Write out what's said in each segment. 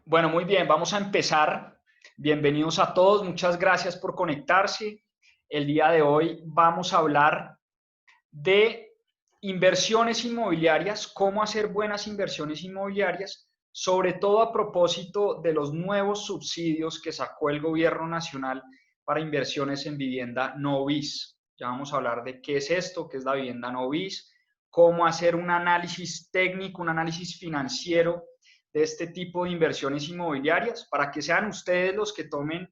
Bueno, muy bien, vamos a empezar. Bienvenidos a todos, muchas gracias por conectarse. El día de hoy vamos a hablar de inversiones inmobiliarias, cómo hacer buenas inversiones inmobiliarias, sobre todo a propósito de los nuevos subsidios que sacó el gobierno nacional para inversiones en vivienda no bis. Ya vamos a hablar de qué es esto, qué es la vivienda no bis, cómo hacer un análisis técnico, un análisis financiero de este tipo de inversiones inmobiliarias para que sean ustedes los que tomen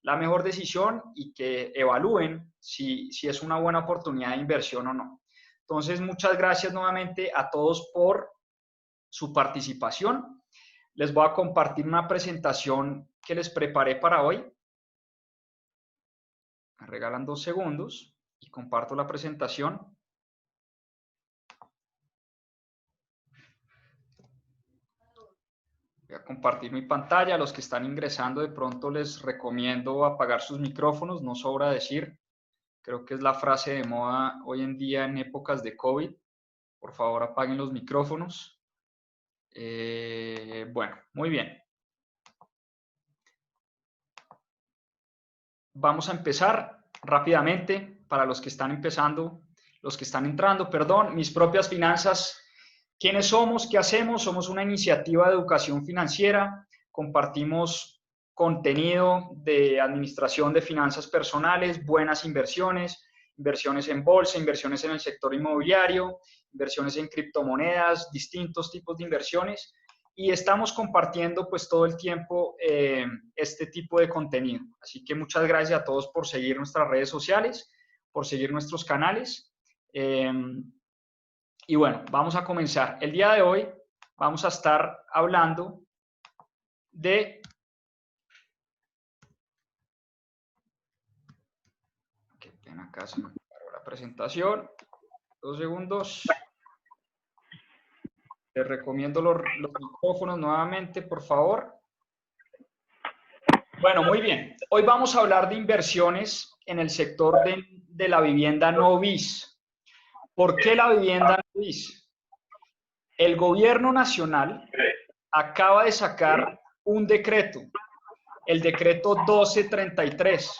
la mejor decisión y que evalúen si es una buena oportunidad de inversión o no. Entonces, muchas gracias nuevamente a todos por su participación. Les voy a compartir una presentación que les preparé para hoy. Me regalan 2 segundos y comparto la presentación. Voy a compartir mi pantalla. A los que están ingresando, de pronto les recomiendo apagar sus micrófonos, no sobra decir. Creo que es la frase de moda hoy en día en épocas de COVID. Por favor, apaguen los micrófonos. Bueno, muy bien. Vamos a empezar rápidamente para los que están empezando, los que están entrando, perdón, mis propias finanzas. ¿Quiénes somos? ¿Qué hacemos? Somos una iniciativa de educación financiera. Compartimos contenido de administración de finanzas personales, buenas inversiones, inversiones en bolsa, inversiones en el sector inmobiliario, inversiones en criptomonedas, distintos tipos de inversiones. Y estamos compartiendo pues todo el tiempo este tipo de contenido. Así que muchas gracias a todos por seguir nuestras redes sociales, por seguir nuestros canales. Y bueno, vamos a comenzar. El día de hoy vamos a estar hablando de... Qué pena, acá se me paró la presentación. 2 segundos. Les recomiendo los micrófonos nuevamente, por favor. Bueno, muy bien. Hoy vamos a hablar de inversiones en el sector de la vivienda no bis. ¿Por qué la vivienda no bis? El gobierno nacional acaba de sacar un decreto, el decreto 1233.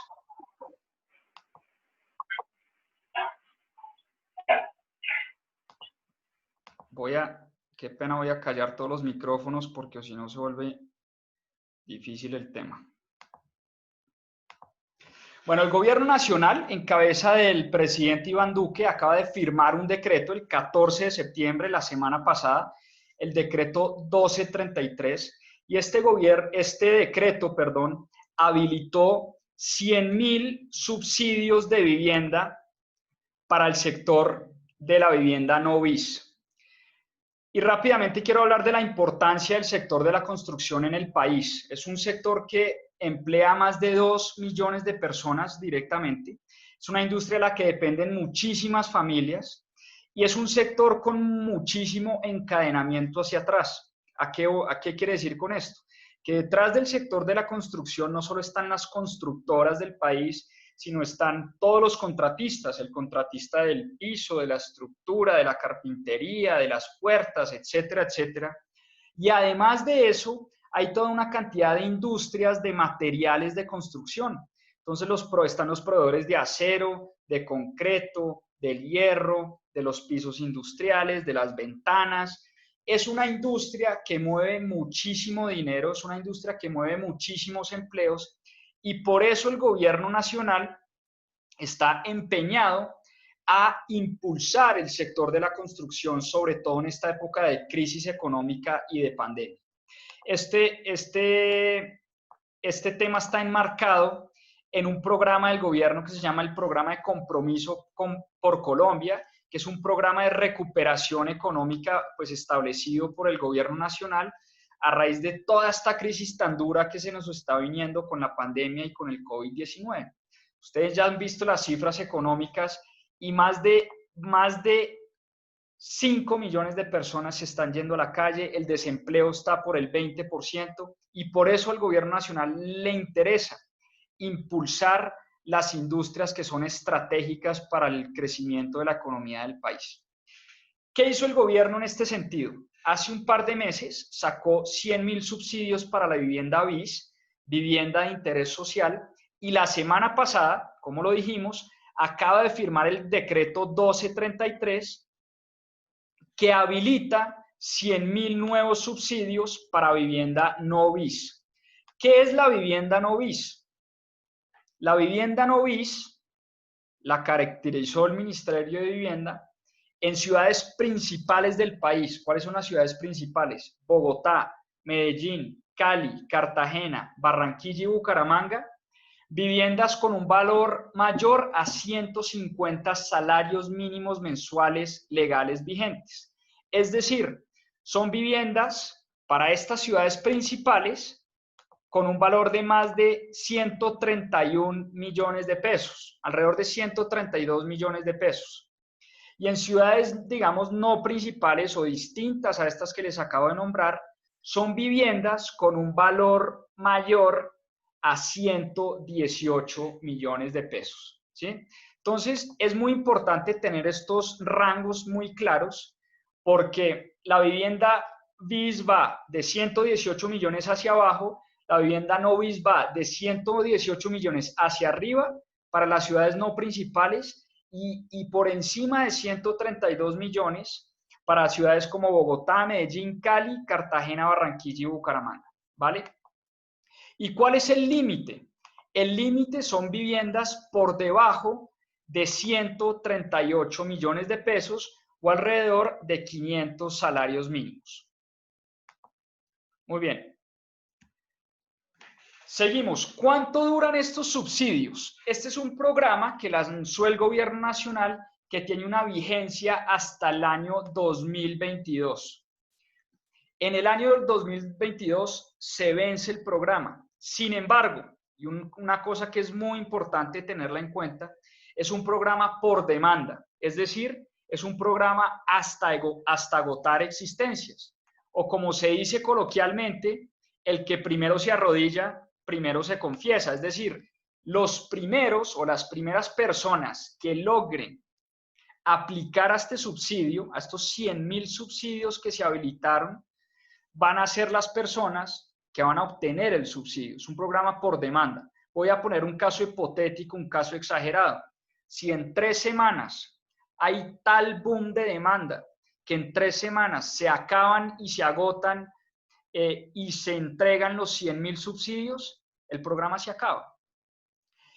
Qué pena, voy a callar todos los micrófonos porque si no se vuelve difícil el tema. Bueno, el gobierno nacional, en cabeza del presidente Iván Duque, acaba de firmar un decreto el 14 de septiembre, la semana pasada, el decreto 1233, y este decreto, habilitó 100.000 subsidios de vivienda para el sector de la vivienda no bis. Y rápidamente quiero hablar de la importancia del sector de la construcción en el país. Es un sector que emplea a más de 2 millones de personas directamente. Es una industria de la que dependen muchísimas familias y es un sector con muchísimo encadenamiento hacia atrás. ¿A qué quiere decir con esto? Que detrás del sector de la construcción no solo están las constructoras del país, sino están todos los contratistas, el contratista del piso, de la estructura, de la carpintería, de las puertas, etcétera, etcétera. Y además de eso, hay toda una cantidad de industrias de materiales de construcción. Entonces están los proveedores de acero, de concreto, del hierro, de los pisos industriales, de las ventanas. Es una industria que mueve muchísimo dinero, es una industria que mueve muchísimos empleos y por eso el gobierno nacional está empeñado a impulsar el sector de la construcción, sobre todo en esta época de crisis económica y de pandemia. Este tema está enmarcado en un programa del gobierno que se llama el Programa de Compromiso por Colombia, que es un programa de recuperación económica pues establecido por el gobierno nacional a raíz de toda esta crisis tan dura que se nos está viniendo con la pandemia y con el COVID-19. Ustedes ya han visto las cifras económicas y más de 5 millones de personas se están yendo a la calle, el desempleo está por el 20% y por eso al gobierno nacional le interesa impulsar las industrias que son estratégicas para el crecimiento de la economía del país. ¿Qué hizo el gobierno en este sentido? hace un par de meses sacó 100.000 subsidios para la vivienda BIS, vivienda de interés social, y la semana pasada, como lo dijimos, acaba de firmar el decreto 1233 que habilita 100.000 nuevos subsidios para vivienda no BIS. ¿Qué es la vivienda no BIS? La vivienda no BIS la caracterizó el Ministerio de Vivienda en ciudades principales del país. ¿Cuáles son las ciudades principales? Bogotá, Medellín, Cali, Cartagena, Barranquilla y Bucaramanga. Viviendas con un valor mayor a 150 salarios mínimos mensuales legales vigentes. Es decir, son viviendas para estas ciudades principales con un valor de más de 131 millones de pesos, alrededor de 132 millones de pesos. Y en ciudades, digamos, no principales o distintas a estas que les acabo de nombrar, son viviendas con un valor mayor a 118 millones de pesos, ¿sí? Entonces, es muy importante tener estos rangos muy claros porque la vivienda BIS va de 118 millones hacia abajo, la vivienda no BIS va de 118 millones hacia arriba para las ciudades no principales y por encima de 132 millones para ciudades como Bogotá, Medellín, Cali, Cartagena, Barranquilla y Bucaramanga, ¿vale? ¿Y cuál es el límite? El límite son viviendas por debajo de 138 millones de pesos o alrededor de 500 salarios mínimos. Muy bien. Seguimos. ¿Cuánto duran estos subsidios? Este es un programa que lanzó el gobierno nacional que tiene una vigencia hasta el año 2022. En el año 2022 se vence el programa. Sin embargo, y una cosa que es muy importante tenerla en cuenta, es un programa por demanda. Es decir, es un programa hasta agotar existencias. O como se dice coloquialmente, el que primero se arrodilla, primero se confiesa. Es decir, los primeros o las primeras personas que logren aplicar a este subsidio, a estos 100.000 subsidios que se habilitaron, van a ser las personas que van a obtener el subsidio. Es un programa por demanda. Voy a poner un caso hipotético, un caso exagerado. Si en 3 semanas hay tal boom de demanda que en 3 semanas se acaban y se agotan y se entregan los 100.000 subsidios, el programa se acaba.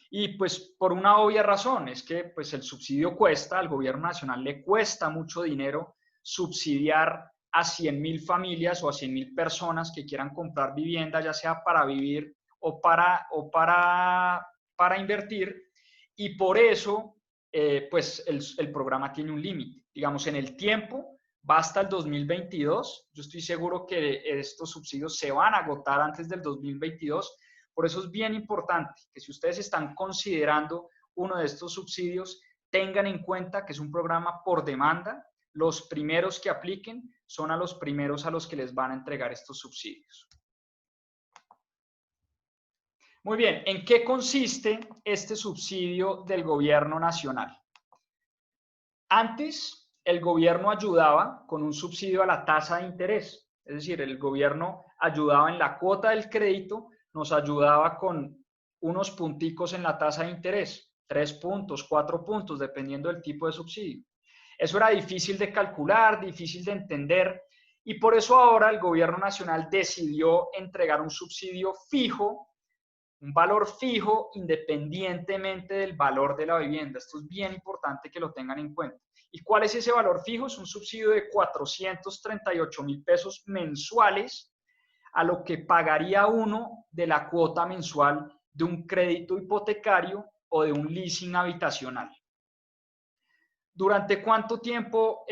Y pues por una obvia razón, es que pues el subsidio cuesta, al gobierno nacional le cuesta mucho dinero subsidiar a 100.000 familias o a 100.000 personas que quieran comprar vivienda, ya sea para vivir o para invertir. Y por eso, pues el programa tiene un límite. Digamos, en el tiempo va hasta el 2022. Yo estoy seguro que estos subsidios se van a agotar antes del 2022. Por eso es bien importante que si ustedes están considerando uno de estos subsidios, tengan en cuenta que es un programa por demanda. Los primeros que apliquen son a los primeros a los que les van a entregar estos subsidios. Muy bien, ¿en qué consiste este subsidio del gobierno nacional? Antes, el gobierno ayudaba con un subsidio a la tasa de interés, es decir, el gobierno ayudaba en la cuota del crédito, nos ayudaba con unos punticos en la tasa de interés, 3 puntos, 4 puntos, dependiendo del tipo de subsidio. Eso era difícil de calcular, difícil de entender, y por eso ahora el gobierno nacional decidió entregar un subsidio fijo, un valor fijo independientemente del valor de la vivienda. Esto es bien importante que lo tengan en cuenta. ¿Y cuál es ese valor fijo? Es un subsidio de 438.000 pesos mensuales a lo que pagaría uno de la cuota mensual de un crédito hipotecario o de un leasing habitacional. ¿Durante cuánto tiempo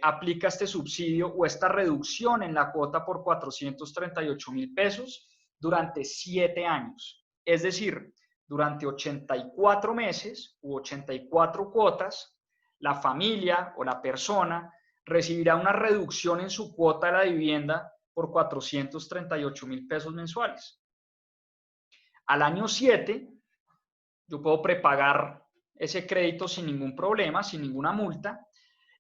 aplica este subsidio o esta reducción en la cuota por 438.000 pesos? Durante 7 años. Es decir, durante 84 meses u 84 cuotas, la familia o la persona recibirá una reducción en su cuota de la vivienda por 438.000 pesos mensuales. Al año 7, yo puedo prepagar ese crédito sin ningún problema, sin ninguna multa,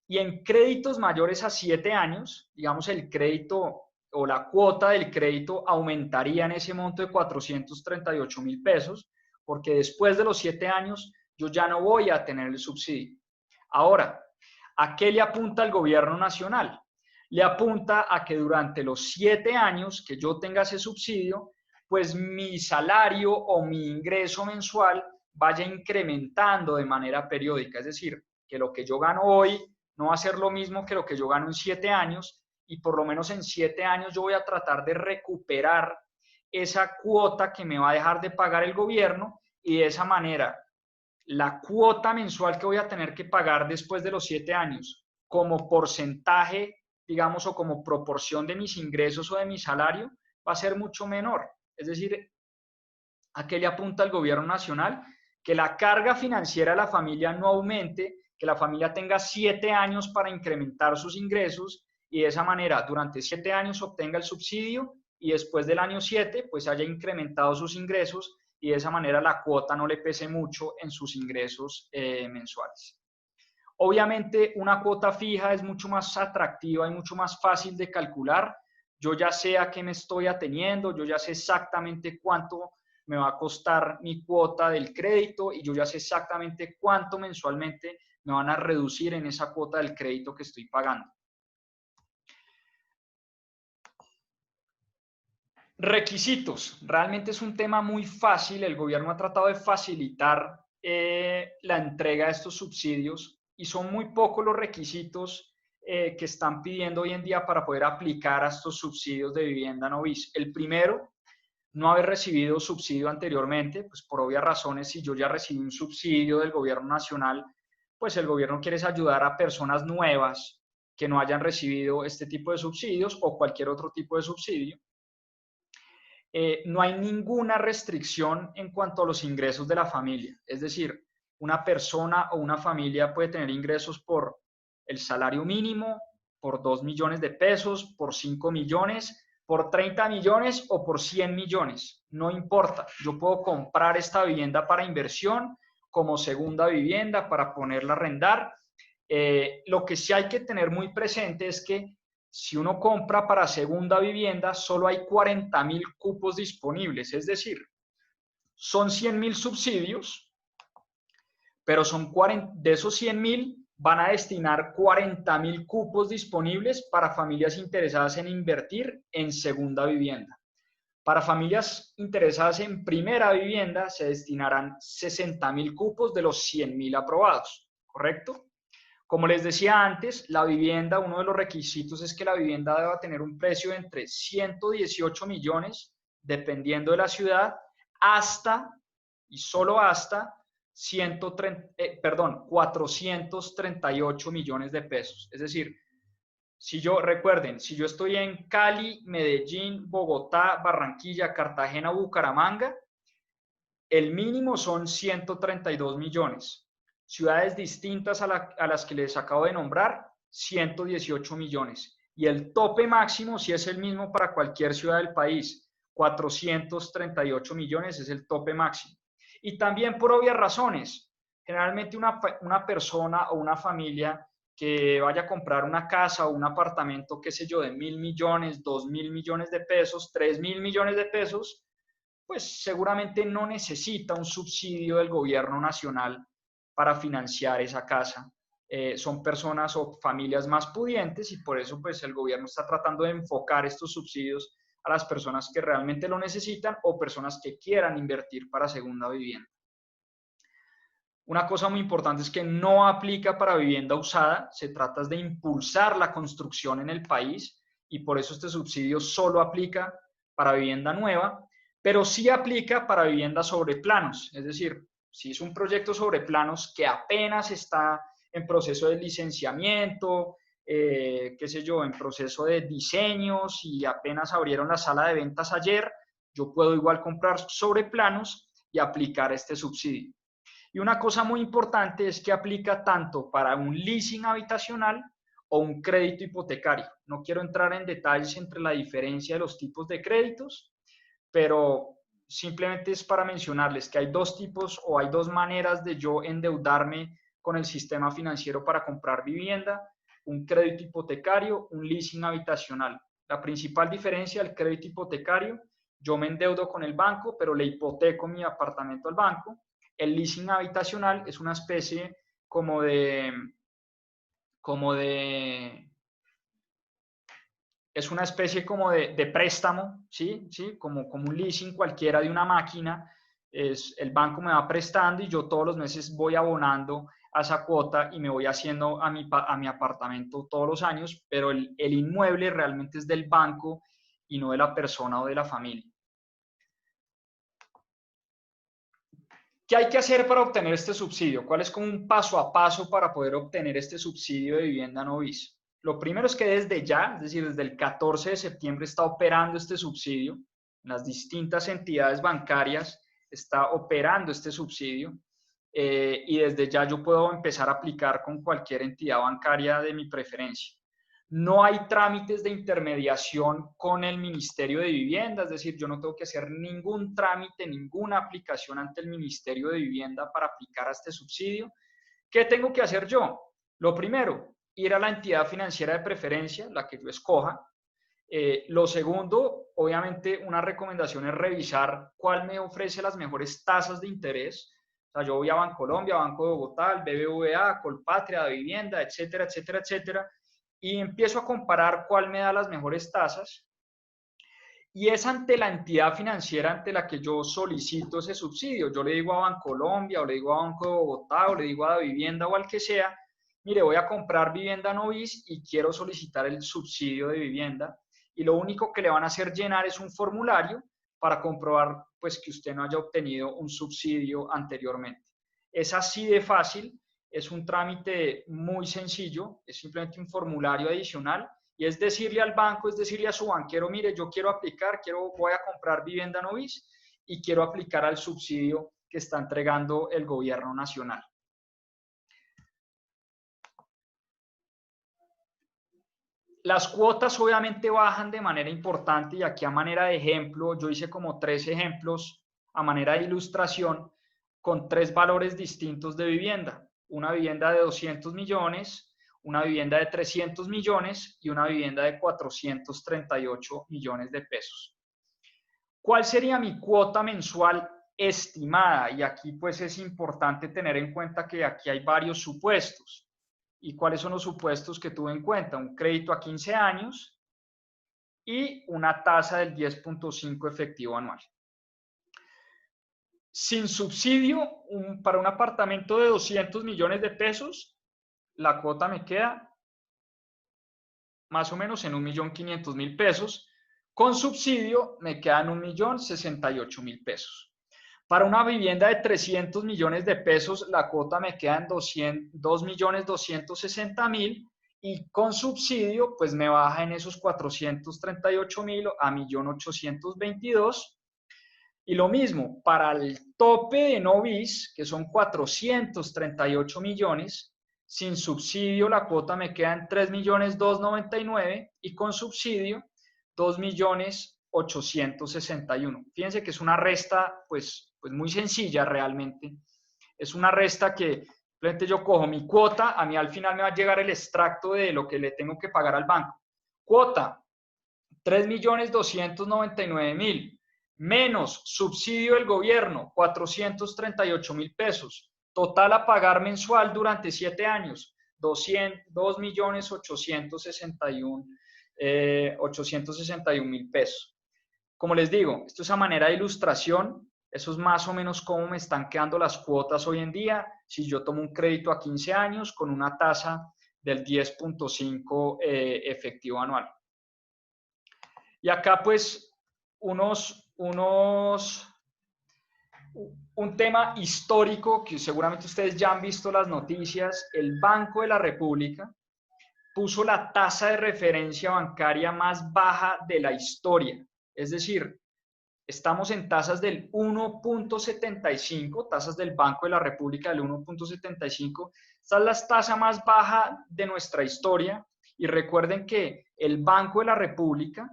Y en créditos mayores a 7 años, digamos, el crédito o la cuota del crédito aumentaría en ese monto de 438.000 pesos, porque después de los 7 años yo ya no voy a tener el subsidio. Ahora, ¿a qué le apunta el gobierno nacional? Le apunta a que durante los 7 años que yo tenga ese subsidio, pues mi salario o mi ingreso mensual vaya incrementando de manera periódica. Es decir, que lo que yo gano hoy no va a ser lo mismo que lo que yo gano en 7 años, y por lo menos en 7 años yo voy a tratar de recuperar esa cuota que me va a dejar de pagar el gobierno, y de esa manera la cuota mensual que voy a tener que pagar después de los 7 años como porcentaje, digamos, o como proporción de mis ingresos o de mi salario, va a ser mucho menor. Es decir, ¿a qué le apunta el gobierno nacional? Que la carga financiera de la familia no aumente, que la familia tenga 7 años para incrementar sus ingresos, y de esa manera durante 7 años obtenga el subsidio y después del año 7 pues haya incrementado sus ingresos, y de esa manera la cuota no le pese mucho en sus ingresos mensuales. Obviamente una cuota fija es mucho más atractiva y mucho más fácil de calcular. Yo ya sé a qué me estoy ateniendo, yo ya sé exactamente cuánto me va a costar mi cuota del crédito, y yo ya sé exactamente cuánto mensualmente me van a reducir en esa cuota del crédito que estoy pagando. Requisitos. Realmente es un tema muy fácil. El gobierno ha tratado de facilitar la entrega de estos subsidios, y son muy pocos los requisitos que están pidiendo hoy en día para poder aplicar a estos subsidios de vivienda no bis. El primero, no haber recibido subsidio anteriormente, pues por obvias razones. Si yo ya recibí un subsidio del gobierno nacional, pues el gobierno quiere ayudar a personas nuevas que no hayan recibido este tipo de subsidios o cualquier otro tipo de subsidio. No hay ninguna restricción en cuanto a los ingresos de la familia. Es decir, una persona o una familia puede tener ingresos por el salario mínimo, por 2 millones de pesos, por 5 millones, por 30 millones o por 100 millones. No importa. Yo puedo comprar esta vivienda para inversión, como segunda vivienda, para ponerla a arrendar. Lo que sí hay que tener muy presente es que si uno compra para segunda vivienda, solo hay 40.000 cupos disponibles. Es decir, son 100.000 subsidios, pero son 40, de esos 100.000 van a destinar 40.000 cupos disponibles para familias interesadas en invertir en segunda vivienda. Para familias interesadas en primera vivienda se destinarán 60.000 cupos de los 100.000 aprobados, ¿correcto? Como les decía antes, la vivienda, uno de los requisitos es que la vivienda deba tener un precio de entre 118 millones, dependiendo de la ciudad, hasta, y solo hasta, 438 millones de pesos. Es decir, recuerden, si yo estoy en Cali, Medellín, Bogotá, Barranquilla, Cartagena, Bucaramanga, el mínimo son 132 millones. Ciudades distintas a las que les acabo de nombrar, 118 millones. Y el tope máximo, si es el mismo para cualquier ciudad del país, 438 millones es el tope máximo. Y también por obvias razones. Generalmente una persona o una familia que vaya a comprar una casa o un apartamento, qué sé yo, de 1.000 millones, 2.000 millones de pesos, 3.000 millones de pesos, pues seguramente no necesita un subsidio del gobierno nacional para financiar esa casa. Son personas o familias más pudientes, y por eso pues el gobierno está tratando de enfocar estos subsidios a las personas que realmente lo necesitan o personas que quieran invertir para segunda vivienda. Una cosa muy importante es que no aplica para vivienda usada. Se trata de impulsar la construcción en el país, y por eso este subsidio solo aplica para vivienda nueva, pero sí aplica para vivienda sobre planos. Es decir, si es un proyecto sobre planos que apenas está en proceso de licenciamiento, qué sé yo, en proceso de diseños, y apenas abrieron la sala de ventas ayer, yo puedo igual comprar sobre planos y aplicar este subsidio. Y una cosa muy importante es que aplica tanto para un leasing habitacional o un crédito hipotecario. No quiero entrar en detalles entre la diferencia de los tipos de créditos, pero simplemente es para mencionarles que hay dos tipos o hay dos maneras de yo endeudarme con el sistema financiero para comprar vivienda. un crédito hipotecario, un leasing habitacional. La principal diferencia del crédito hipotecario, yo me endeudo con el banco, pero le hipoteco mi apartamento al banco. El leasing habitacional es una especie como de es una especie como de préstamo, ¿sí? ¿Sí? Como un leasing cualquiera de una máquina. El banco me va prestando y yo todos los meses voy abonando a esa cuota y me voy haciendo a mi apartamento todos los años, pero el inmueble realmente es del banco y no de la persona o de la familia. ¿Qué hay que hacer para obtener este subsidio? ¿Cuál es como un paso a paso para poder obtener este subsidio de vivienda no bis? Lo primero es que desde ya, es decir, desde el 14 de septiembre está operando este subsidio. En las distintas entidades bancarias está operando este subsidio y desde ya yo puedo empezar a aplicar con cualquier entidad bancaria de mi preferencia. No hay trámites de intermediación con el Ministerio de Vivienda, es decir, yo no tengo que hacer ningún trámite, ninguna aplicación ante el Ministerio de Vivienda para aplicar a este subsidio. ¿Qué tengo que hacer yo? Lo primero, ir a la entidad financiera de preferencia, la que yo escoja. Lo segundo, obviamente, una recomendación es revisar cuál me ofrece las mejores tasas de interés. O sea, yo voy a Bancolombia, Banco de Bogotá, el BBVA, Colpatria, Vivienda, etcétera, etcétera, etcétera, y empiezo a comparar cuál me da las mejores tasas. Y es ante la entidad financiera ante la que yo solicito ese subsidio. Yo le digo a Bancolombia, o le digo a Banco de Bogotá, o le digo a la Vivienda o al que sea, mire, voy a comprar vivienda no bis y quiero solicitar el subsidio de vivienda. Y lo único que le van a hacer llenar es un formulario para comprobar pues, que usted no haya obtenido un subsidio anteriormente. Es así de fácil, es un trámite muy sencillo, es simplemente un formulario adicional y es decirle al banco, es decirle a su banquero, mire, yo quiero aplicar, voy a comprar vivienda no bis y quiero aplicar al subsidio que está entregando el gobierno nacional. Las cuotas obviamente bajan de manera importante y aquí a manera de ejemplo, yo hice como 3 ejemplos a manera de ilustración con 3 valores distintos de vivienda. Una vivienda de 200 millones, una vivienda de 300 millones y una vivienda de 438 millones de pesos. ¿Cuál sería mi cuota mensual estimada? Y aquí pues es importante tener en cuenta que aquí hay varios supuestos. ¿Y cuáles son los supuestos que tuve en cuenta? Un crédito a 15 años y una tasa del 10.5 efectivo anual. Sin subsidio, para un apartamento de 200 millones de pesos, la cuota me queda más o menos en 1.500.000 pesos. Con subsidio me quedan 1.068.000 pesos. Para una vivienda de 300 millones de pesos, la cuota me queda en 2.260.000 y con subsidio, pues me baja en esos 438.000 a 1.822.000. Y lo mismo, para el tope de no bis, que son 438 millones, sin subsidio la cuota me queda en 3.299.000 y con subsidio 2.861.000. Fíjense que es una resta pues muy sencilla realmente. Es una resta que simplemente yo cojo mi cuota, a mí al final me va a llegar el extracto de lo que le tengo que pagar al banco. Cuota, 3.299.000 menos subsidio del gobierno, 438.000 pesos. Total a pagar mensual durante 7 años, 2.861.000 pesos. Como les digo, esto es a manera de ilustración, eso es más o menos cómo me están quedando las cuotas hoy en día, si yo tomo un crédito a 15 años con una tasa del 10.5 efectivo anual. Y acá pues un tema histórico que seguramente ustedes ya han visto las noticias, el Banco de la República puso la tasa de referencia bancaria más baja de la historia. Es decir, estamos en tasas del 1.75, tasas del Banco de la República del 1.75. Esta es la tasa más baja de nuestra historia. Y recuerden que el Banco de la República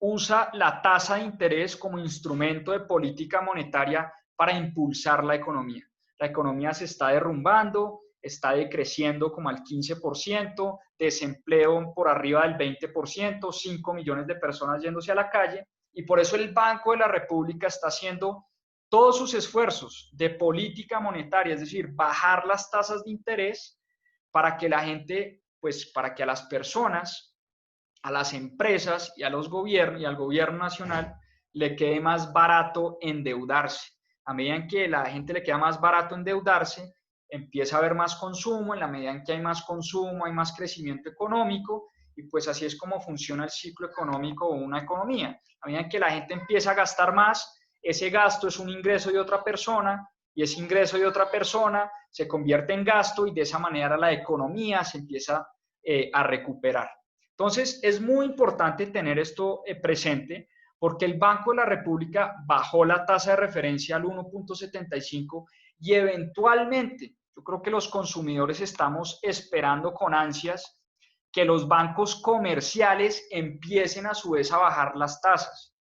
usa la tasa de interés como instrumento de política monetaria para impulsar la economía. La economía se está derrumbando, está decreciendo como al 15%, desempleo por arriba del 20%, 5 millones de personas yéndose a la calle, y por eso el Banco de la República está haciendo todos sus esfuerzos de política monetaria, es decir, bajar las tasas de interés para que la gente, pues para que a las personas, a las empresas y a los gobiernos y al gobierno nacional le quede más barato endeudarse. A medida en que la gente le queda más barato endeudarse, empieza a haber más consumo, en la medida en que hay más consumo, hay más crecimiento económico, y pues así es como funciona el ciclo económico o una economía. A medida en que la gente empieza a gastar más, ese gasto es un ingreso de otra persona, y ese ingreso de otra persona se convierte en gasto, y de esa manera la economía se empieza a recuperar. Entonces, es muy importante tener esto presente, porque el Banco de la República bajó la tasa de referencia al 1.75 y eventualmente, yo creo que los consumidores estamos esperando con ansias que los bancos comerciales empiecen a su vez a bajar las tasas.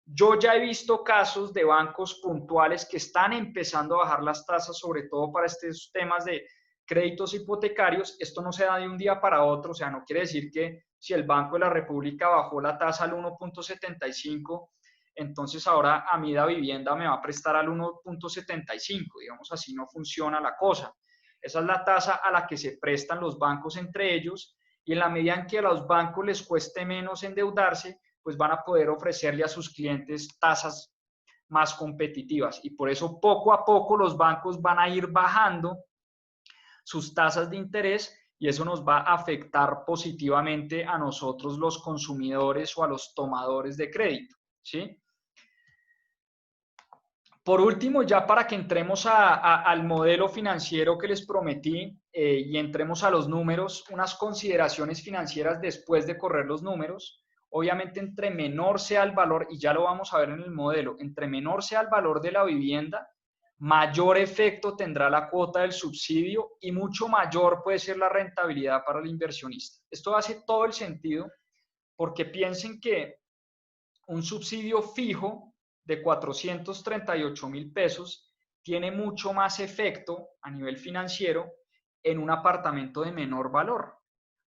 Yo ya he visto casos de bancos puntuales que están empezando a bajar las tasas, sobre todo para estos temas de créditos hipotecarios. Esto no se da de un día para otro, o sea, no quiere decir que si el Banco de la República bajó la tasa al 1.75, entonces ahora a mí la vivienda me va a prestar al 1.75, digamos, así no funciona la cosa. Esa es la tasa a la que se prestan los bancos entre ellos, y en la medida en que a los bancos les cueste menos endeudarse, pues van a poder ofrecerle a sus clientes tasas más competitivas. Y por eso poco a poco los bancos van a ir bajando sus tasas de interés, y eso nos va a afectar positivamente a nosotros los consumidores o a los tomadores de crédito, ¿sí? Por último, ya para que entremos al modelo financiero que les prometí y entremos a los números, unas consideraciones financieras después de correr los números. Obviamente, entre menor sea el valor, y ya lo vamos a ver en el modelo, entre menor sea el valor de la vivienda, mayor efecto tendrá la cuota del subsidio y mucho mayor puede ser la rentabilidad para el inversionista. Esto hace todo el sentido, porque piensen que un subsidio fijo de 438.000 pesos tiene mucho más efecto a nivel financiero en un apartamento de menor valor,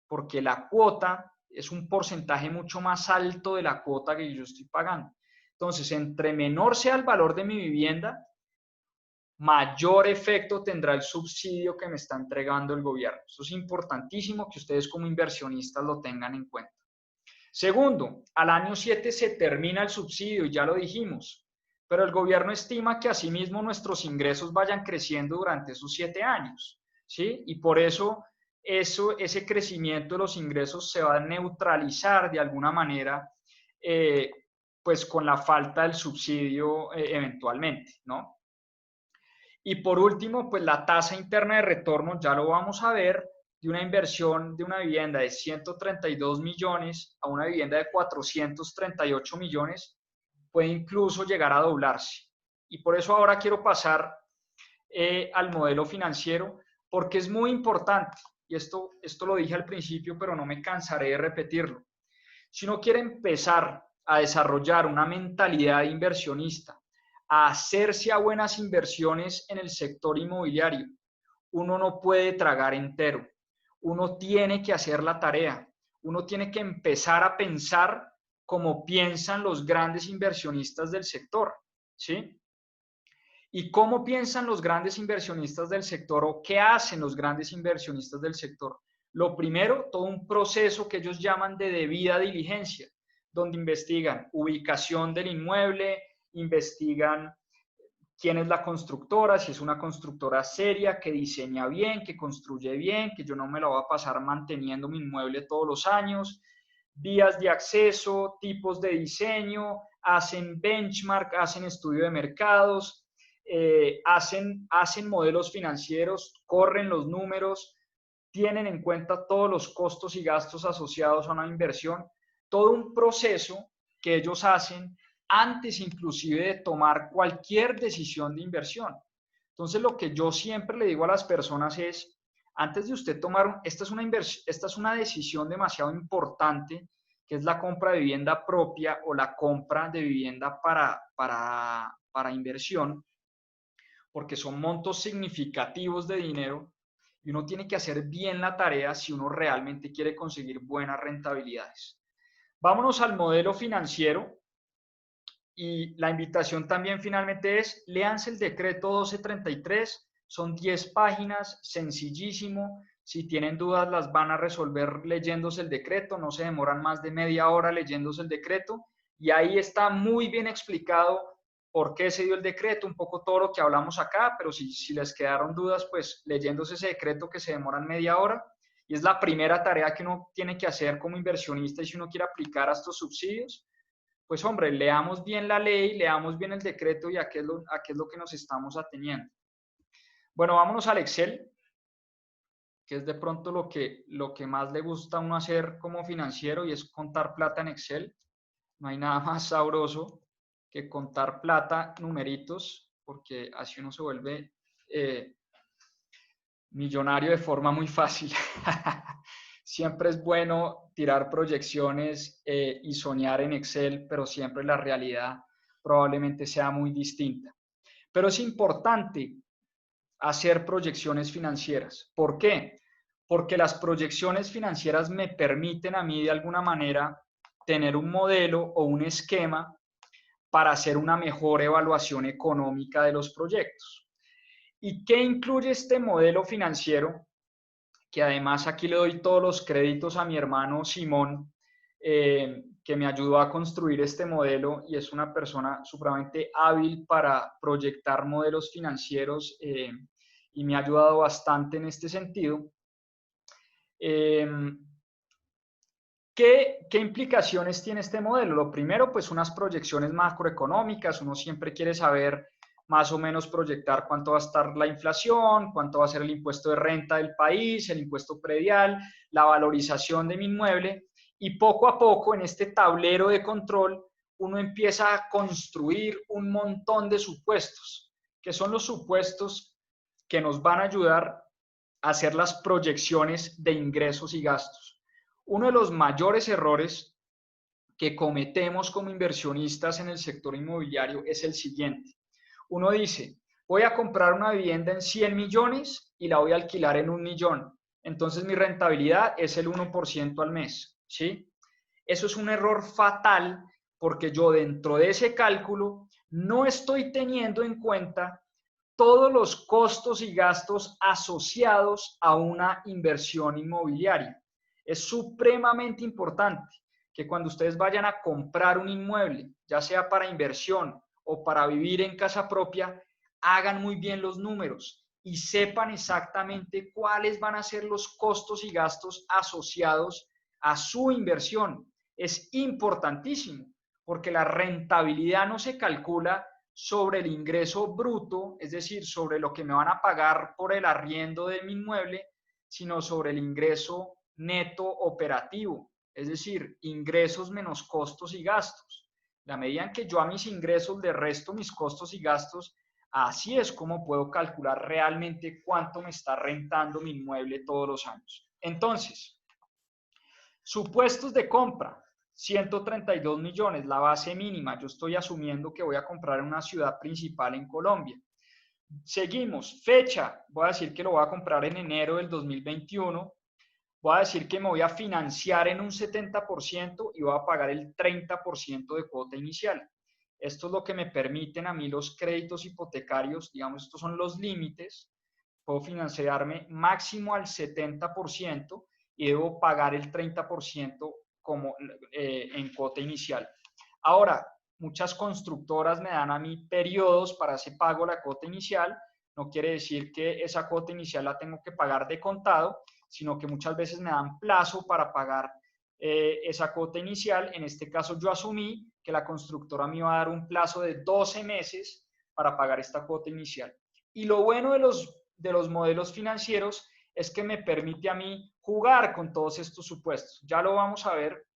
porque la cuota es un porcentaje mucho más alto de la cuota que yo estoy pagando. Entonces, entre menor sea el valor de mi vivienda, mayor efecto tendrá el subsidio que me está entregando el gobierno. Eso es importantísimo que ustedes como inversionistas lo tengan en cuenta. Segundo, al año 7 se termina el subsidio, ya lo dijimos, pero el gobierno estima que asimismo nuestros ingresos vayan creciendo durante esos 7 años, ¿sí? Y por eso, ese crecimiento de los ingresos se va a neutralizar de alguna manera, pues con la falta del subsidio eventualmente, ¿no? Y por último, pues la tasa interna de retorno, ya lo vamos a ver, de una inversión de una vivienda de 132 millones a una vivienda de 438 millones, puede incluso llegar a doblarse. Y por eso ahora quiero pasar al modelo financiero, porque es muy importante, y esto lo dije al principio, pero no me cansaré de repetirlo. Si uno quiere empezar a desarrollar una mentalidad de inversionista, a hacerse a buenas inversiones en el sector inmobiliario, uno no puede tragar entero. Uno tiene que hacer la tarea. Uno tiene que empezar a pensar como piensan los grandes inversionistas del sector, ¿sí? ¿Y cómo piensan los grandes inversionistas del sector o qué hacen los grandes inversionistas del sector? Lo primero, todo un proceso que ellos llaman de debida diligencia, donde investigan ubicación del inmueble, investigan quién es la constructora, si es una constructora seria, que diseña bien, que construye bien, que yo no me la voy a pasar manteniendo mi inmueble todos los años, vías de acceso, tipos de diseño, hacen benchmark, hacen estudio de mercados, hacen modelos financieros, corren los números, tienen en cuenta todos los costos y gastos asociados a una inversión, todo un proceso que ellos hacen antes inclusive de tomar cualquier decisión de inversión. Entonces, lo que yo siempre le digo a las personas es, antes de usted tomar, esta es una decisión demasiado importante, que es la compra de vivienda propia o la compra de vivienda para inversión, porque son montos significativos de dinero, Y uno tiene que hacer bien la tarea si uno realmente quiere conseguir buenas rentabilidades. Vámonos al modelo financiero. Y la invitación también finalmente es, léanse el decreto 1233, son 10 páginas, sencillísimo. Si tienen dudas las van a resolver leyéndose el decreto, no se demoran más de media hora leyéndose el decreto. Y ahí está muy bien explicado por qué se dio el decreto, un poco todo lo que hablamos acá, pero si les quedaron dudas, pues leyéndose ese decreto que se demoran media hora. Y es la primera tarea que uno tiene que hacer como inversionista y si uno quiere aplicar a estos subsidios pues hombre, leamos bien la ley, leamos bien el decreto y a qué es lo que nos estamos ateniendo. Bueno, vámonos al Excel, que es de pronto lo que más le gusta a uno hacer como financiero y es contar plata en Excel. No hay nada más sabroso que contar plata, numeritos, porque así uno se vuelve millonario de forma muy fácil. Siempre es bueno tirar proyecciones y soñar en Excel, pero siempre la realidad probablemente sea muy distinta. Pero es importante hacer proyecciones financieras. ¿Por qué? Porque las proyecciones financieras me permiten a mí de alguna manera tener un modelo o un esquema para hacer una mejor evaluación económica de los proyectos. ¿Y qué incluye este modelo financiero? Que además aquí le doy todos los créditos a mi hermano Simón, que me ayudó a construir este modelo y es una persona supremamente hábil para proyectar modelos financieros y me ha ayudado bastante en este sentido. ¿Qué implicaciones tiene este modelo? Lo primero, pues unas proyecciones macroeconómicas. Uno siempre quiere saber más o menos proyectar cuánto va a estar la inflación, cuánto va a ser el impuesto de renta del país, el impuesto predial, la valorización de mi inmueble. Y poco a poco en este tablero de control, uno empieza a construir un montón de supuestos, que son los supuestos que nos van a ayudar a hacer las proyecciones de ingresos y gastos. Uno de los mayores errores que cometemos como inversionistas en el sector inmobiliario es el siguiente. Uno dice, voy a comprar una vivienda en 100 millones y la voy a alquilar en 1 millón. Entonces mi rentabilidad es el 1% al mes, ¿sí? Eso es un error fatal porque yo dentro de ese cálculo no estoy teniendo en cuenta todos los costos y gastos asociados a una inversión inmobiliaria. Es supremamente importante que cuando ustedes vayan a comprar un inmueble, ya sea para inversión o para vivir en casa propia, hagan muy bien los números y sepan exactamente cuáles van a ser los costos y gastos asociados a su inversión. Es importantísimo porque la rentabilidad no se calcula sobre el ingreso bruto, es decir, sobre lo que me van a pagar por el arriendo de mi inmueble, sino sobre el ingreso neto operativo, es decir, ingresos menos costos y gastos. La medida en que yo a mis ingresos le resto mis costos y gastos, así es como puedo calcular realmente cuánto me está rentando mi inmueble todos los años. Entonces, supuestos de compra. 132 millones, la base mínima. Yo estoy asumiendo que voy a comprar en una ciudad principal en Colombia. Seguimos, fecha. Voy a decir que lo voy a comprar en enero del 2021. Voy a decir que me voy a financiar en un 70% y voy a pagar el 30% de cuota inicial. Esto es lo que me permiten a mí los créditos hipotecarios, digamos, estos son los límites. Puedo financiarme máximo al 70% y debo pagar el 30% como, en cuota inicial. Ahora, muchas constructoras me dan a mí periodos para ese pago la cuota inicial. No quiere decir que esa cuota inicial la tengo que pagar de contado, sino que muchas veces me dan plazo para pagar esa cuota inicial. En este caso yo asumí que la constructora me iba a dar un plazo de 12 meses para pagar esta cuota inicial. Y lo bueno de los modelos financieros es que me permite a mí jugar con todos estos supuestos. Ya lo vamos a ver,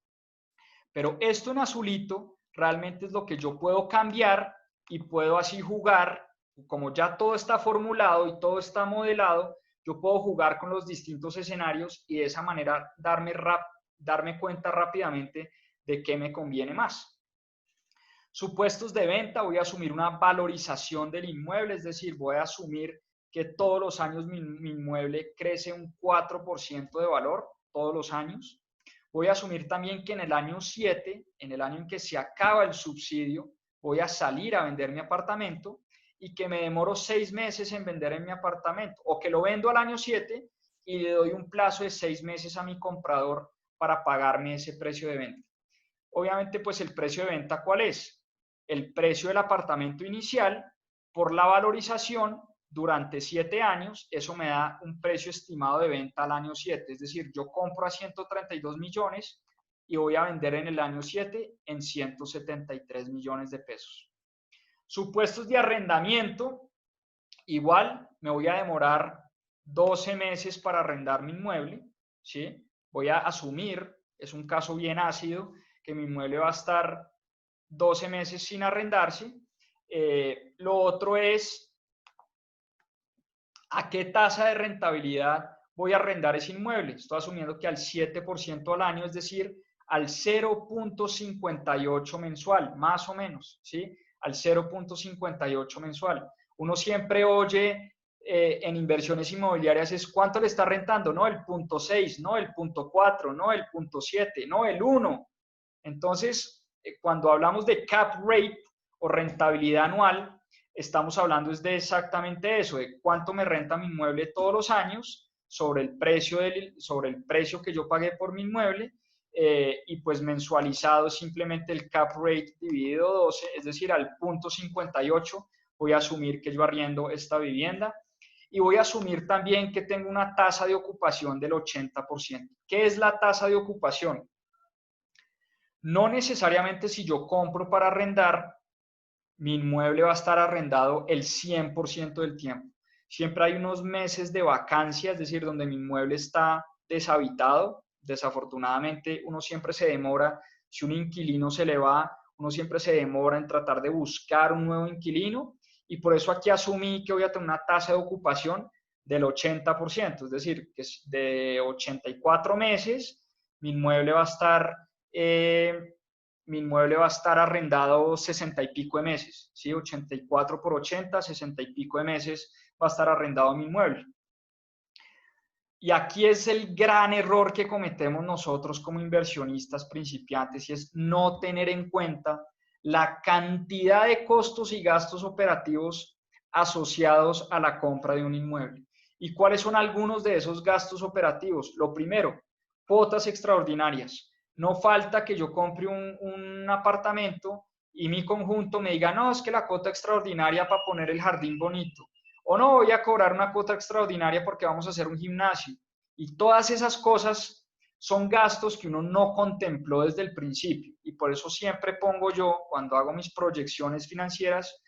pero esto en azulito realmente es lo que yo puedo cambiar y puedo así jugar, como ya todo está formulado y todo está modelado, yo puedo jugar con los distintos escenarios y de esa manera darme cuenta rápidamente de qué me conviene más. Supuestos de venta, voy a asumir una valorización del inmueble, es decir, voy a asumir que todos los años mi inmueble crece un 4% de valor, todos los años. Voy a asumir también que en el año 7, en el año en que se acaba el subsidio, voy a salir a vender mi apartamento y que me demoro 6 meses en vender en mi apartamento, o que lo vendo al año 7 y le doy un plazo de 6 meses a mi comprador para pagarme ese precio de venta. Obviamente, pues el precio de venta, ¿cuál es? El precio del apartamento inicial por la valorización durante 7 años. Eso me da un precio estimado de venta al año 7. Es decir, yo compro a 132 millones y voy a vender en el año 7 en 173 millones de pesos. Supuestos de arrendamiento, igual me voy a demorar 12 meses para arrendar mi inmueble, ¿sí? Voy a asumir, es un caso bien ácido, que mi inmueble va a estar 12 meses sin arrendarse. Lo otro es a qué tasa de rentabilidad voy a arrendar ese inmueble. Estoy asumiendo que al 7% al año, es decir, al 0.58 mensual, más o menos, ¿sí? Al 0.58 mensual. Uno siempre oye en inversiones inmobiliarias es cuánto le está rentando, no el 0.6, no el 0.4, no el 0.7, no el 1. Entonces, cuando hablamos de cap rate o rentabilidad anual, estamos hablando de exactamente eso, de cuánto me renta mi inmueble todos los años sobre el precio que yo pagué por mi inmueble, y pues mensualizado simplemente el cap rate dividido 12, es decir, al 0.58 voy a asumir que yo arriendo esta vivienda y voy a asumir también que tengo una tasa de ocupación del 80%. ¿Qué es la tasa de ocupación? No necesariamente si yo compro para arrendar, mi inmueble va a estar arrendado el 100% del tiempo. Siempre hay unos meses de vacancia, es decir, donde mi inmueble está deshabitado. Desafortunadamente, uno siempre se demora, si un inquilino se le va, uno siempre se demora en tratar de buscar un nuevo inquilino y por eso aquí asumí que voy a tener una tasa de ocupación del 80%, es decir, que de 84 meses mi inmueble va a estar arrendado 60 y pico de meses, ¿sí? 84 por 80, 60 y pico de meses va a estar arrendado mi inmueble. Y aquí es el gran error que cometemos nosotros como inversionistas principiantes y es no tener en cuenta la cantidad de costos y gastos operativos asociados a la compra de un inmueble. ¿Y cuáles son algunos de esos gastos operativos? Lo primero, cuotas extraordinarias. No falta que yo compre un apartamento y mi conjunto me diga, no, es que la cuota extraordinaria para poner el jardín bonito. O no, voy a cobrar una cuota extraordinaria porque vamos a hacer un gimnasio. Y todas esas cosas son gastos que uno no contempló desde el principio. Y por eso siempre pongo yo, cuando hago mis proyecciones financieras,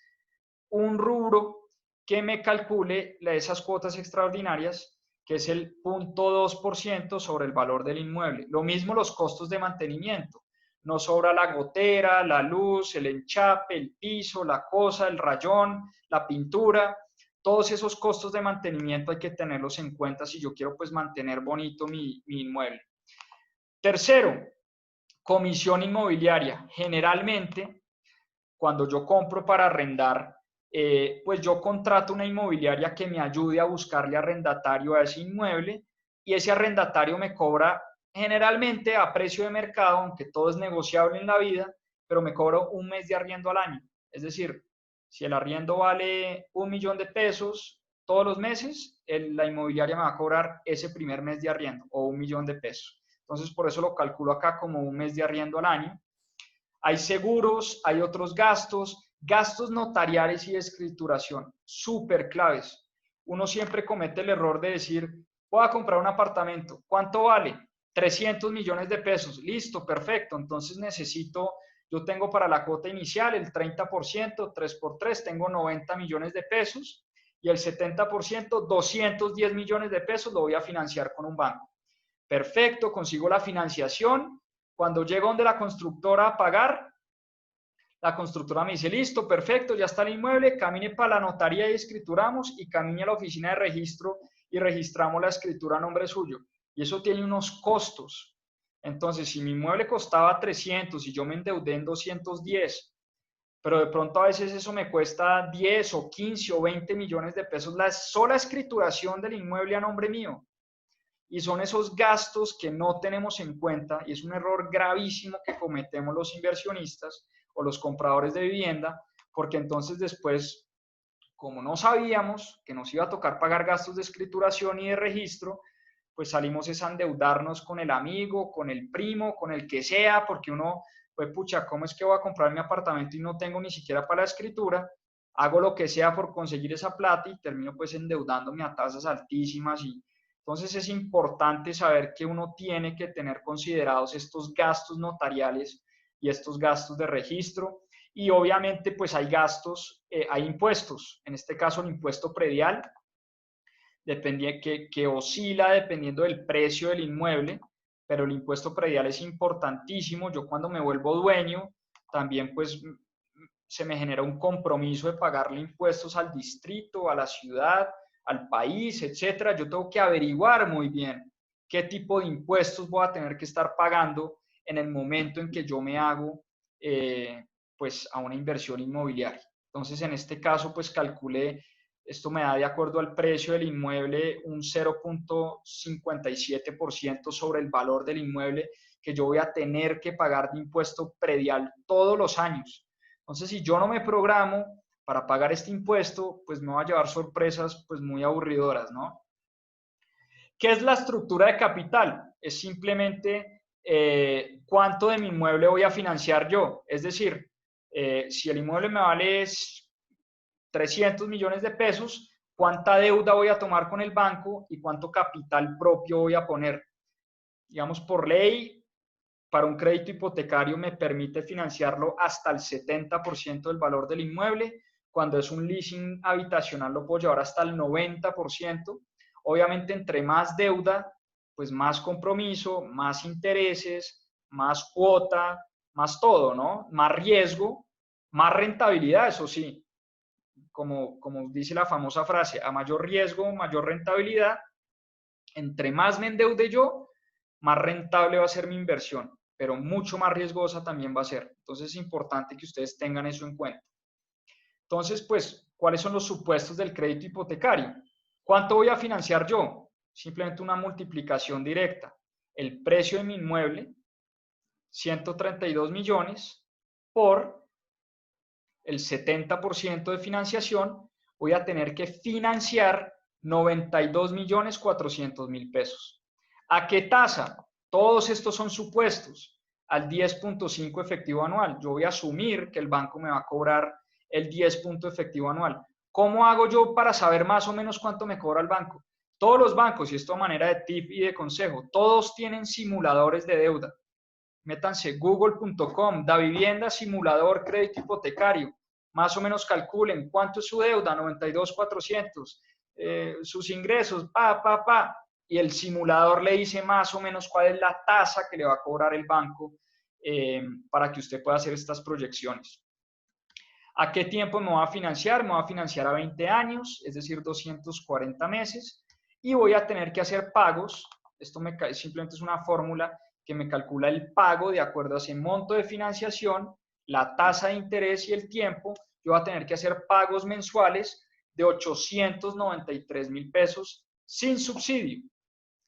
un rubro que me calcule esas cuotas extraordinarias, que es el 0.2% sobre el valor del inmueble. Lo mismo los costos de mantenimiento. No sobra la gotera, la luz, el enchape, el piso, la cosa, el rayón, la pintura. Todos esos costos de mantenimiento hay que tenerlos en cuenta si yo quiero pues mantener bonito mi inmueble. Tercero, comisión inmobiliaria. Generalmente, cuando yo compro para arrendar, pues yo contrato una inmobiliaria que me ayude a buscarle arrendatario a ese inmueble y ese arrendatario me cobra generalmente a precio de mercado, aunque todo es negociable en la vida, pero me cobra un mes de arriendo al año. Es decir, si el arriendo vale 1.000.000 de pesos todos los meses, la inmobiliaria me va a cobrar ese primer mes de arriendo o 1.000.000 de pesos. Entonces, por eso lo calculo acá como un mes de arriendo al año. Hay seguros, hay otros gastos, gastos notariales y de escrituración, súper claves. Uno siempre comete el error de decir, voy a comprar un apartamento, ¿cuánto vale? 300 millones de pesos, listo, perfecto, entonces yo tengo para la cuota inicial el 30%, 3 por 3, tengo 90 millones de pesos y el 70%, 210 millones de pesos lo voy a financiar con un banco. Perfecto, consigo la financiación. Cuando llego donde la constructora a pagar, la constructora me dice, listo, perfecto, ya está el inmueble, camine para la notaría y escrituramos y camine a la oficina de registro y registramos la escritura a nombre suyo. Y eso tiene unos costos. Entonces, si mi inmueble costaba 300 y yo me endeudé en 210, pero de pronto a veces eso me cuesta 10 o 15 o 20 millones de pesos la sola escrituración del inmueble a nombre mío. Y son esos gastos que no tenemos en cuenta y es un error gravísimo que cometemos los inversionistas o los compradores de vivienda, porque entonces después, como no sabíamos que nos iba a tocar pagar gastos de escrituración y de registro, pues salimos a endeudarnos con el amigo, con el primo, con el que sea, porque uno, pues pucha, ¿cómo es que voy a comprar mi apartamento y no tengo ni siquiera para la escritura? Hago lo que sea por conseguir esa plata y termino pues endeudándome a tasas altísimas. Y entonces es importante saber que uno tiene que tener considerados estos gastos notariales y estos gastos de registro. Y obviamente pues hay gastos, hay impuestos, en este caso el impuesto predial, que oscila dependiendo del precio del inmueble, pero el impuesto predial es importantísimo. Yo cuando me vuelvo dueño, también pues se me genera un compromiso de pagarle impuestos al distrito, a la ciudad, al país, etcétera. Yo tengo que averiguar muy bien qué tipo de impuestos voy a tener que estar pagando en el momento en que yo me hago pues a una inversión inmobiliaria. Entonces, en este caso, pues calculé, esto me da de acuerdo al precio del inmueble un 0.57% sobre el valor del inmueble que yo voy a tener que pagar de impuesto predial todos los años. Entonces, si yo no me programo para pagar este impuesto, pues me va a llevar sorpresas pues muy aburridoras, ¿no? ¿Qué es la estructura de capital? Es simplemente cuánto de mi inmueble voy a financiar yo. Es decir, si el inmueble me vale 300 millones de pesos, ¿cuánta deuda voy a tomar con el banco y cuánto capital propio voy a poner? Digamos, por ley, para un crédito hipotecario me permite financiarlo hasta el 70% del valor del inmueble. Cuando es un leasing habitacional lo puedo llevar hasta el 90%. Obviamente, entre más deuda, pues más compromiso, más intereses, más cuota, más todo, ¿no? Más riesgo, más rentabilidad, eso sí. Como dice la famosa frase, a mayor riesgo, mayor rentabilidad. Entre más me endeude yo, más rentable va a ser mi inversión, pero mucho más riesgosa también va a ser. Entonces es importante que ustedes tengan eso en cuenta. Entonces, pues, ¿cuáles son los supuestos del crédito hipotecario? ¿Cuánto voy a financiar yo? Simplemente una multiplicación directa. El precio de mi inmueble, 132 millones, por el 70% de financiación, voy a tener que financiar 92.400.000 pesos. ¿A qué tasa? Todos estos son supuestos. Al 10.5 efectivo anual. Yo voy a asumir que el banco me va a cobrar el 10 efectivo anual. ¿Cómo hago yo para saber más o menos cuánto me cobra el banco? Todos los bancos, y esto a manera de tip y de consejo, todos tienen simuladores de deuda. Métanse google.com, da vivienda, simulador, crédito hipotecario. Más o menos calculen cuánto es su deuda, 92.400, sus ingresos, y el simulador le dice más o menos cuál es la tasa que le va a cobrar el banco para que usted pueda hacer estas proyecciones. ¿A qué tiempo me voy a financiar? Me voy a financiar a 20 años, es decir, 240 meses, y voy a tener que hacer pagos. Esto simplemente es una fórmula que me calcula el pago de acuerdo a ese monto de financiación, la tasa de interés y el tiempo. Yo voy a tener que hacer pagos mensuales de 893.000 pesos sin subsidio.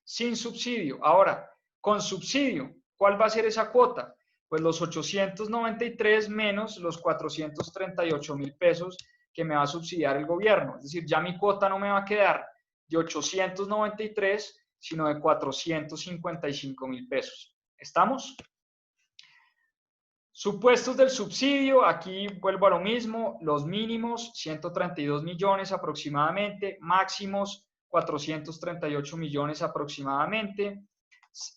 Sin subsidio. Ahora, con subsidio, ¿cuál va a ser esa cuota? Pues los 893 menos los 438.000 pesos que me va a subsidiar el gobierno. Es decir, ya mi cuota no me va a quedar de 893, sino de 455.000 pesos. ¿Estamos? Supuestos del subsidio, aquí vuelvo a lo mismo, los mínimos 132 millones aproximadamente, máximos 438 millones aproximadamente.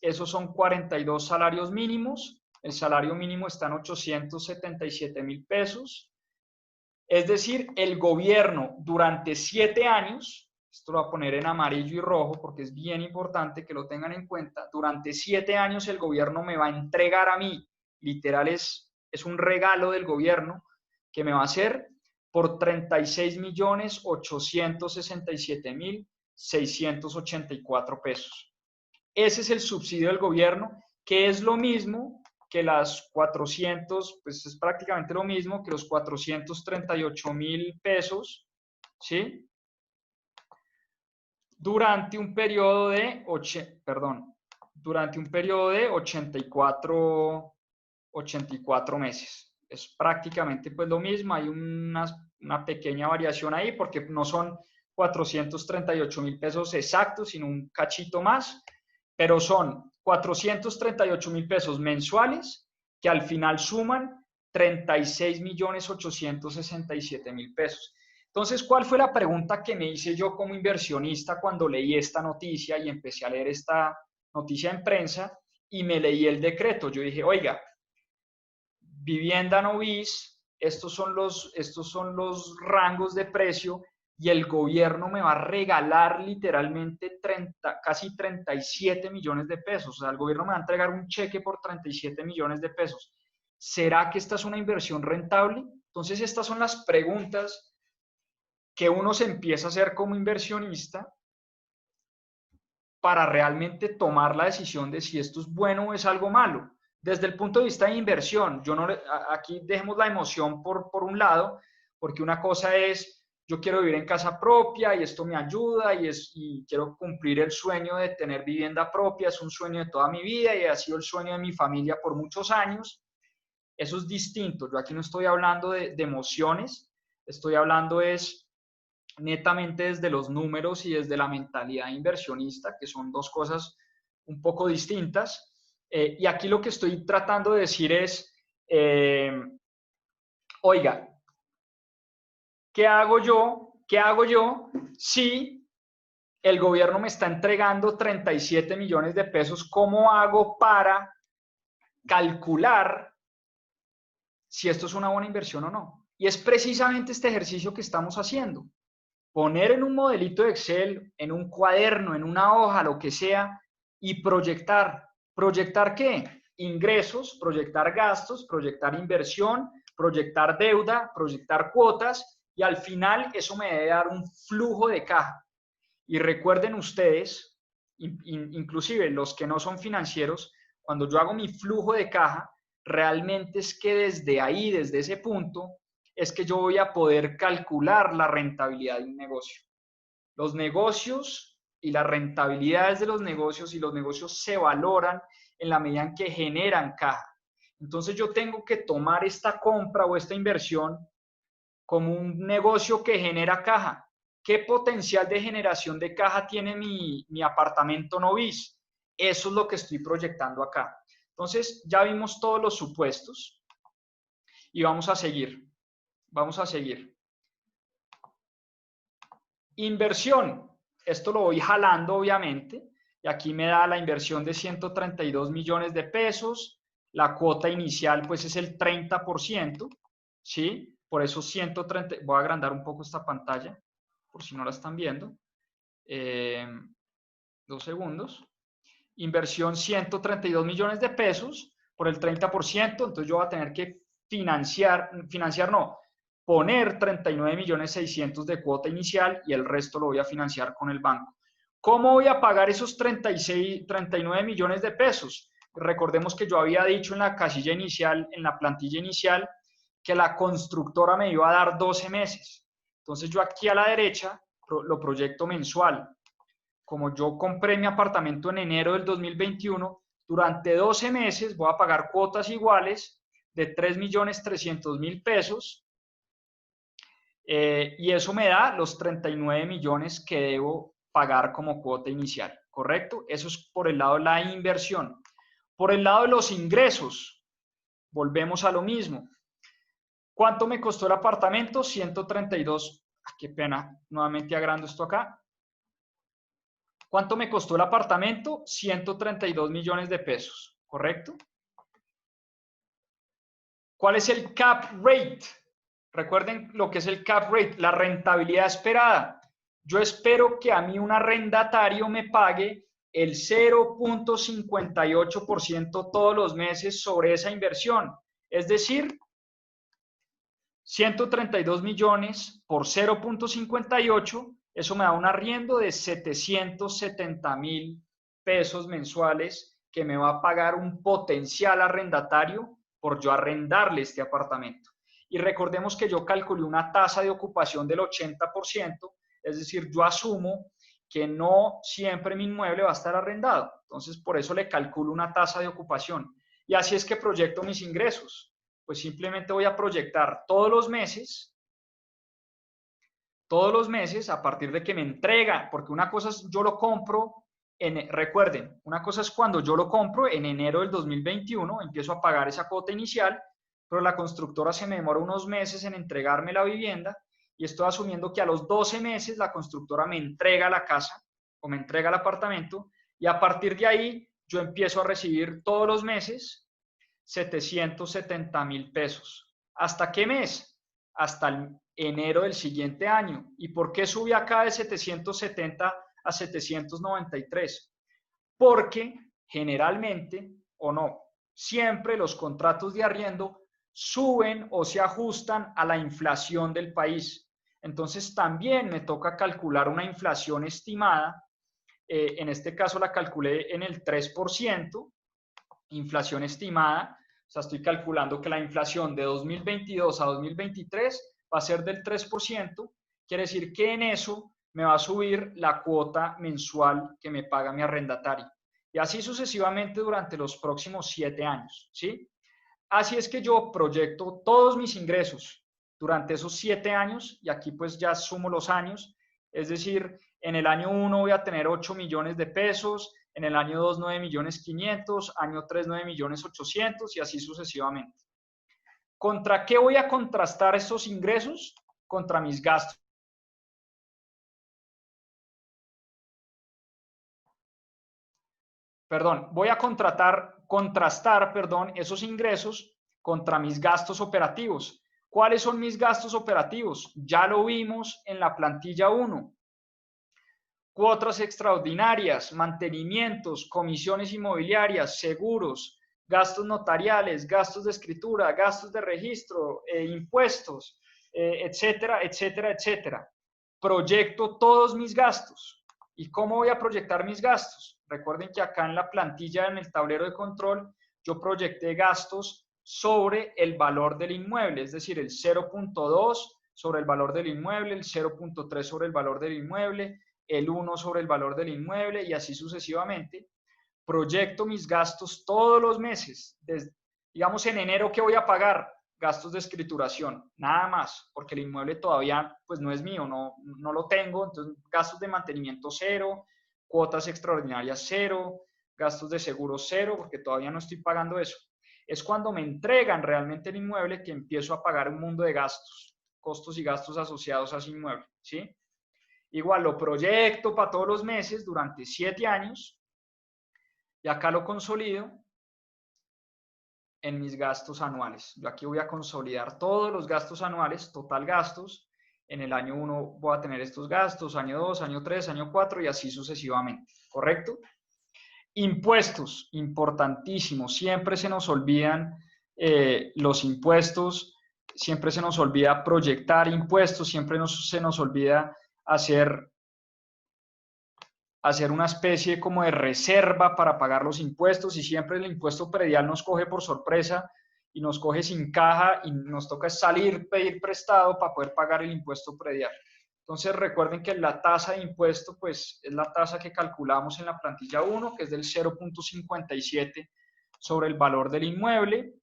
Esos son 42 salarios mínimos. El salario mínimo está en 877.000 pesos. Es decir, el gobierno durante 7 años, esto lo voy a poner en amarillo y rojo porque es bien importante que lo tengan en cuenta, durante 7 años el gobierno me va a entregar a mí, literal es un regalo del gobierno que me va a hacer por 36.867.684 pesos. Ese es el subsidio del gobierno, que es lo mismo que las 400, pues es prácticamente lo mismo que los 438.000 pesos, ¿sí? Durante un periodo de, durante un periodo de 84 meses. Es prácticamente pues lo mismo, hay una pequeña variación ahí porque no son 438.000 pesos exactos, sino un cachito más, pero son 438.000 pesos mensuales que al final suman 36.867.000 pesos. Entonces, ¿cuál fue la pregunta que me hice yo como inversionista cuando leí esta noticia y empecé a leer esta noticia en prensa y me leí el decreto? Yo dije, oiga, vivienda no bis, estos son los rangos de precio y el gobierno me va a regalar literalmente casi 37 millones de pesos. O sea, el gobierno me va a entregar un cheque por 37 millones de pesos. ¿Será que esta es una inversión rentable? Entonces, estas son las preguntas que uno se empieza a hacer como inversionista para realmente tomar la decisión de si esto es bueno o es algo malo. Desde el punto de vista de inversión, yo no aquí dejemos la emoción por un lado, porque una cosa es, yo quiero vivir en casa propia y esto me ayuda y quiero cumplir el sueño de tener vivienda propia, es un sueño de toda mi vida y ha sido el sueño de mi familia por muchos años. Eso es distinto. Yo aquí no estoy hablando de emociones, estoy hablando es netamente desde los números y desde la mentalidad inversionista, que son dos cosas un poco distintas. Y aquí lo que estoy tratando de decir es, oiga, ¿qué hago yo? ¿Qué hago yo si el gobierno me está entregando 37 millones de pesos? ¿Cómo hago para calcular si esto es una buena inversión o no? Y es precisamente este ejercicio que estamos haciendo. Poner en un modelito de Excel, en un cuaderno, en una hoja, lo que sea, y proyectar. ¿Proyectar qué? Ingresos, proyectar gastos, proyectar inversión, proyectar deuda, proyectar cuotas, y al final eso me debe dar un flujo de caja. Y recuerden ustedes, inclusive los que no son financieros, cuando yo hago mi flujo de caja, realmente es que desde ahí, desde ese punto, es que yo voy a poder calcular la rentabilidad de un negocio. Los negocios y las rentabilidades de los negocios y los negocios se valoran en la medida en que generan caja. Entonces yo tengo que tomar esta compra o esta inversión como un negocio que genera caja. ¿Qué potencial de generación de caja tiene mi apartamento Novis? Eso es lo que estoy proyectando acá. Entonces ya vimos todos los supuestos y vamos a seguir. Vamos a seguir. Inversión. Esto lo voy jalando, obviamente. Y aquí me da la inversión de 132 millones de pesos. La cuota inicial, pues, es el 30%. ¿Sí? Por eso 130. Voy a agrandar un poco esta pantalla, por si no la están viendo. 2 segundos. Inversión 132 millones de pesos por el 30%. Entonces yo voy a tener que poner 39.600.000 de cuota inicial y el resto lo voy a financiar con el banco. ¿Cómo voy a pagar esos 39 millones de pesos? Recordemos que yo había dicho en la casilla inicial, en la plantilla inicial, que la constructora me iba a dar 12 meses. Entonces yo aquí a la derecha lo proyecto mensual. Como yo compré mi apartamento en enero del 2021, durante 12 meses voy a pagar cuotas iguales de 3.300.000 pesos. Y eso me da los 39 millones que debo pagar como cuota inicial, ¿correcto? Eso es por el lado de la inversión. Por el lado de los ingresos, volvemos a lo mismo. ¿Cuánto me costó el apartamento? 132. Qué pena, nuevamente agrando esto acá. ¿Cuánto me costó el apartamento? 132 millones de pesos, ¿correcto? ¿Cuál es el cap rate? Recuerden lo que es el cap rate, la rentabilidad esperada. Yo espero que a mí un arrendatario me pague el 0.58% todos los meses sobre esa inversión. Es decir, 132 millones por 0.58, eso me da un arriendo de 770.000 pesos mensuales que me va a pagar un potencial arrendatario por yo arrendarle este apartamento. Y recordemos que yo calculé una tasa de ocupación del 80%, es decir, yo asumo que no siempre mi inmueble va a estar arrendado. Entonces, por eso le calculo una tasa de ocupación. Y así es que proyecto mis ingresos. Pues simplemente voy a proyectar todos los meses, a partir de que me entrega, porque una cosa es yo lo compro, recuerden, una cosa es cuando yo lo compro en enero del 2021, empiezo a pagar esa cuota inicial, pero la constructora se me demora unos meses en entregarme la vivienda y estoy asumiendo que a los 12 meses la constructora me entrega la casa o me entrega el apartamento y a partir de ahí yo empiezo a recibir todos los meses 770,000 pesos. ¿Hasta qué mes? Hasta el enero del siguiente año. ¿Y por qué subí acá de 770 a 793? Porque generalmente, o no, siempre los contratos de arriendo suben o se ajustan a la inflación del país. Entonces también me toca calcular una inflación estimada. En este caso la calculé en el 3%, inflación estimada. O sea, estoy calculando que la inflación de 2022 a 2023 va a ser del 3%. Quiere decir que en eso me va a subir la cuota mensual que me paga mi arrendatario. Y así sucesivamente durante los próximos 7 años, ¿sí? Así es que yo proyecto todos mis ingresos durante esos 7 años, y aquí pues ya sumo los años, es decir, en el año 1 voy a tener 8 millones de pesos, en el año 2 9 millones 500, año 3 9 millones 800 y así sucesivamente. ¿Contra qué voy a contrastar estos ingresos? Contra mis gastos. Perdón, voy a contrastar esos ingresos contra mis gastos operativos. ¿Cuáles son mis gastos operativos? Ya lo vimos en la plantilla 1. Cuotas extraordinarias, mantenimientos, comisiones inmobiliarias, seguros, gastos notariales, gastos de escritura, gastos de registro, impuestos, etcétera, etcétera, etcétera. Proyecto todos mis gastos. ¿Y cómo voy a proyectar mis gastos? Recuerden que acá en la plantilla, en el tablero de control, yo proyecté gastos sobre el valor del inmueble, es decir, el 0.2 sobre el valor del inmueble, el 0.3 sobre el valor del inmueble, el 1 sobre el valor del inmueble y así sucesivamente. Proyecto mis gastos todos los meses. Digamos, en enero, ¿qué voy a pagar? Gastos de escrituración, nada más, porque el inmueble todavía pues no es mío, no lo tengo, entonces gastos de mantenimiento cero, cuotas extraordinarias cero, gastos de seguro cero, porque todavía no estoy pagando eso. Es cuando me entregan realmente el inmueble que empiezo a pagar un mundo de gastos, costos y gastos asociados a ese inmueble, ¿sí? Igual lo proyecto para todos los meses durante 7 años y acá lo consolido en mis gastos anuales. Yo aquí voy a consolidar todos los gastos anuales, total gastos. En el año 1 voy a tener estos gastos, año 2, año 3, año 4 y así sucesivamente. ¿Correcto? Impuestos, importantísimo. Siempre se nos olvidan los impuestos, siempre se nos olvida proyectar impuestos, siempre se nos olvida hacer una especie como de reserva para pagar los impuestos y siempre el impuesto predial nos coge por sorpresa y nos coge sin caja y nos toca salir, pedir prestado para poder pagar el impuesto predial. Entonces recuerden que la tasa de impuesto pues es la tasa que calculamos en la plantilla 1, que es del 0.57 sobre el valor del inmueble.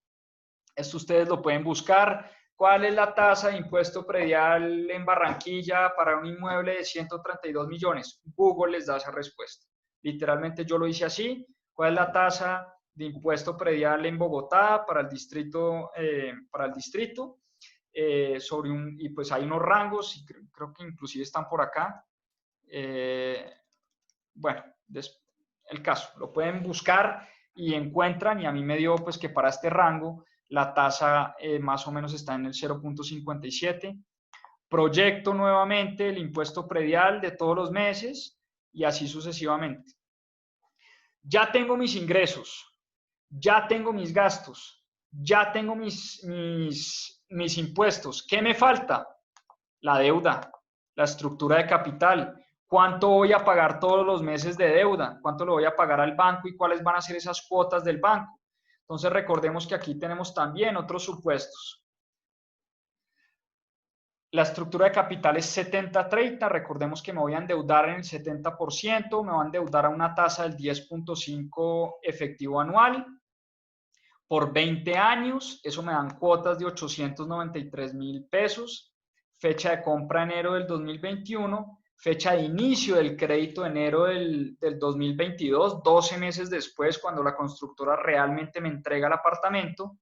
Esto ustedes lo pueden buscar. ¿Cuál es la tasa de impuesto predial en Barranquilla para un inmueble de 132 millones? Google les da esa respuesta. Literalmente yo lo hice así. ¿Cuál es la tasa de impuesto predial en Bogotá para el distrito? Y pues hay unos rangos, y creo que inclusive están por acá. Bueno, el caso, lo pueden buscar y encuentran, y a mí me dio pues que para este rango la tasa más o menos está en el 0.57. Proyecto nuevamente el impuesto predial de todos los meses y así sucesivamente. Ya tengo mis ingresos, ya tengo mis gastos, ya tengo mis impuestos. ¿Qué me falta? La deuda, la estructura de capital. ¿Cuánto voy a pagar todos los meses de deuda? ¿Cuánto le voy a pagar al banco y cuáles van a ser esas cuotas del banco? Entonces recordemos que aquí tenemos también otros supuestos. La estructura de capital es 70-30. Recordemos que me voy a endeudar en el 70%, me voy a endeudar a una tasa del 10.5 efectivo anual por 20 años. Eso me dan cuotas de 893.000 pesos. Fecha de compra enero del 2021. Fecha de inicio del crédito enero del 2022, 12 meses después, cuando la constructora realmente me entrega el apartamento.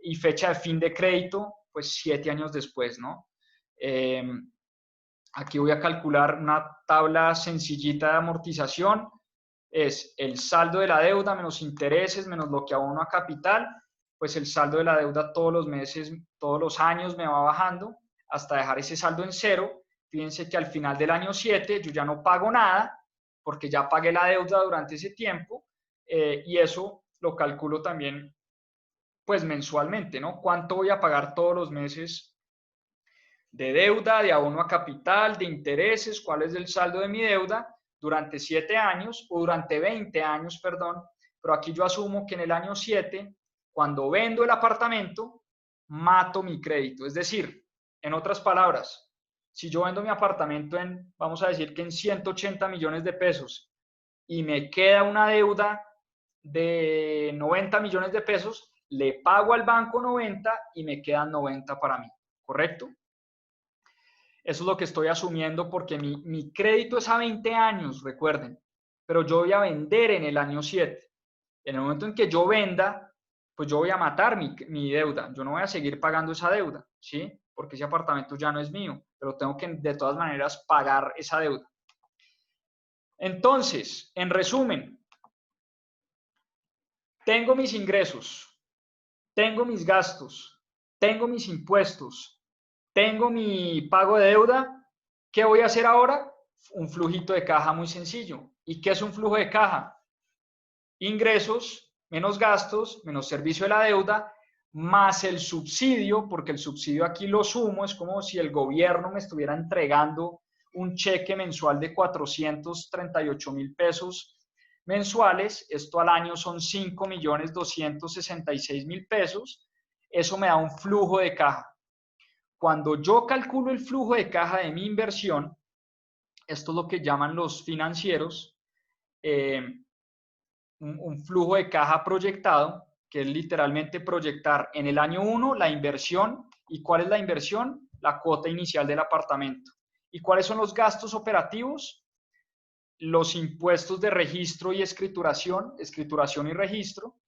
Y fecha de fin de crédito, pues 7 años después, ¿no? Aquí voy a calcular una tabla sencillita de amortización. Es el saldo de la deuda menos intereses, menos lo que abono a capital. Pues el saldo de la deuda todos los meses, todos los años me va bajando hasta dejar ese saldo en cero. Fíjense que al final del año 7 yo ya no pago nada porque ya pagué la deuda durante ese tiempo, y eso lo calculo también pues mensualmente, ¿no? ¿Cuánto voy a pagar todos los meses de deuda, de abono a capital, de intereses? ¿Cuál es el saldo de mi deuda durante 7 años o durante 20 años, perdón? Pero aquí yo asumo que en el año 7, cuando vendo el apartamento, mato mi crédito. Es decir, en otras palabras, si yo vendo mi apartamento en, vamos a decir que en 180 millones de pesos y me queda una deuda de 90 millones de pesos, le pago al banco 90 y me quedan 90 para mí, ¿correcto? Eso es lo que estoy asumiendo porque mi crédito es a 20 años, recuerden, pero yo voy a vender en el año 7. En el momento en que yo venda, pues yo voy a matar mi deuda. Yo no voy a seguir pagando esa deuda, ¿sí? Porque ese apartamento ya no es mío, pero tengo que de todas maneras pagar esa deuda. Entonces, en resumen, tengo mis ingresos, tengo mis gastos, tengo mis impuestos, tengo mi pago de deuda. ¿Qué voy a hacer ahora? Un flujito de caja muy sencillo. ¿Y qué es un flujo de caja? Ingresos menos gastos, menos servicio de la deuda, más el subsidio, porque el subsidio aquí lo sumo, es como si el gobierno me estuviera entregando un cheque mensual de 438.000 pesos mensuales. Esto al año son 5.266.000 pesos. Eso me da un flujo de caja. Cuando yo calculo el flujo de caja de mi inversión, esto es lo que llaman los financieros, un flujo de caja proyectado, que es literalmente proyectar en el año 1 la inversión. ¿Y cuál es la inversión? La cuota inicial del apartamento. ¿Y cuáles son los gastos operativos? Los impuestos de registro y escrituración y registro,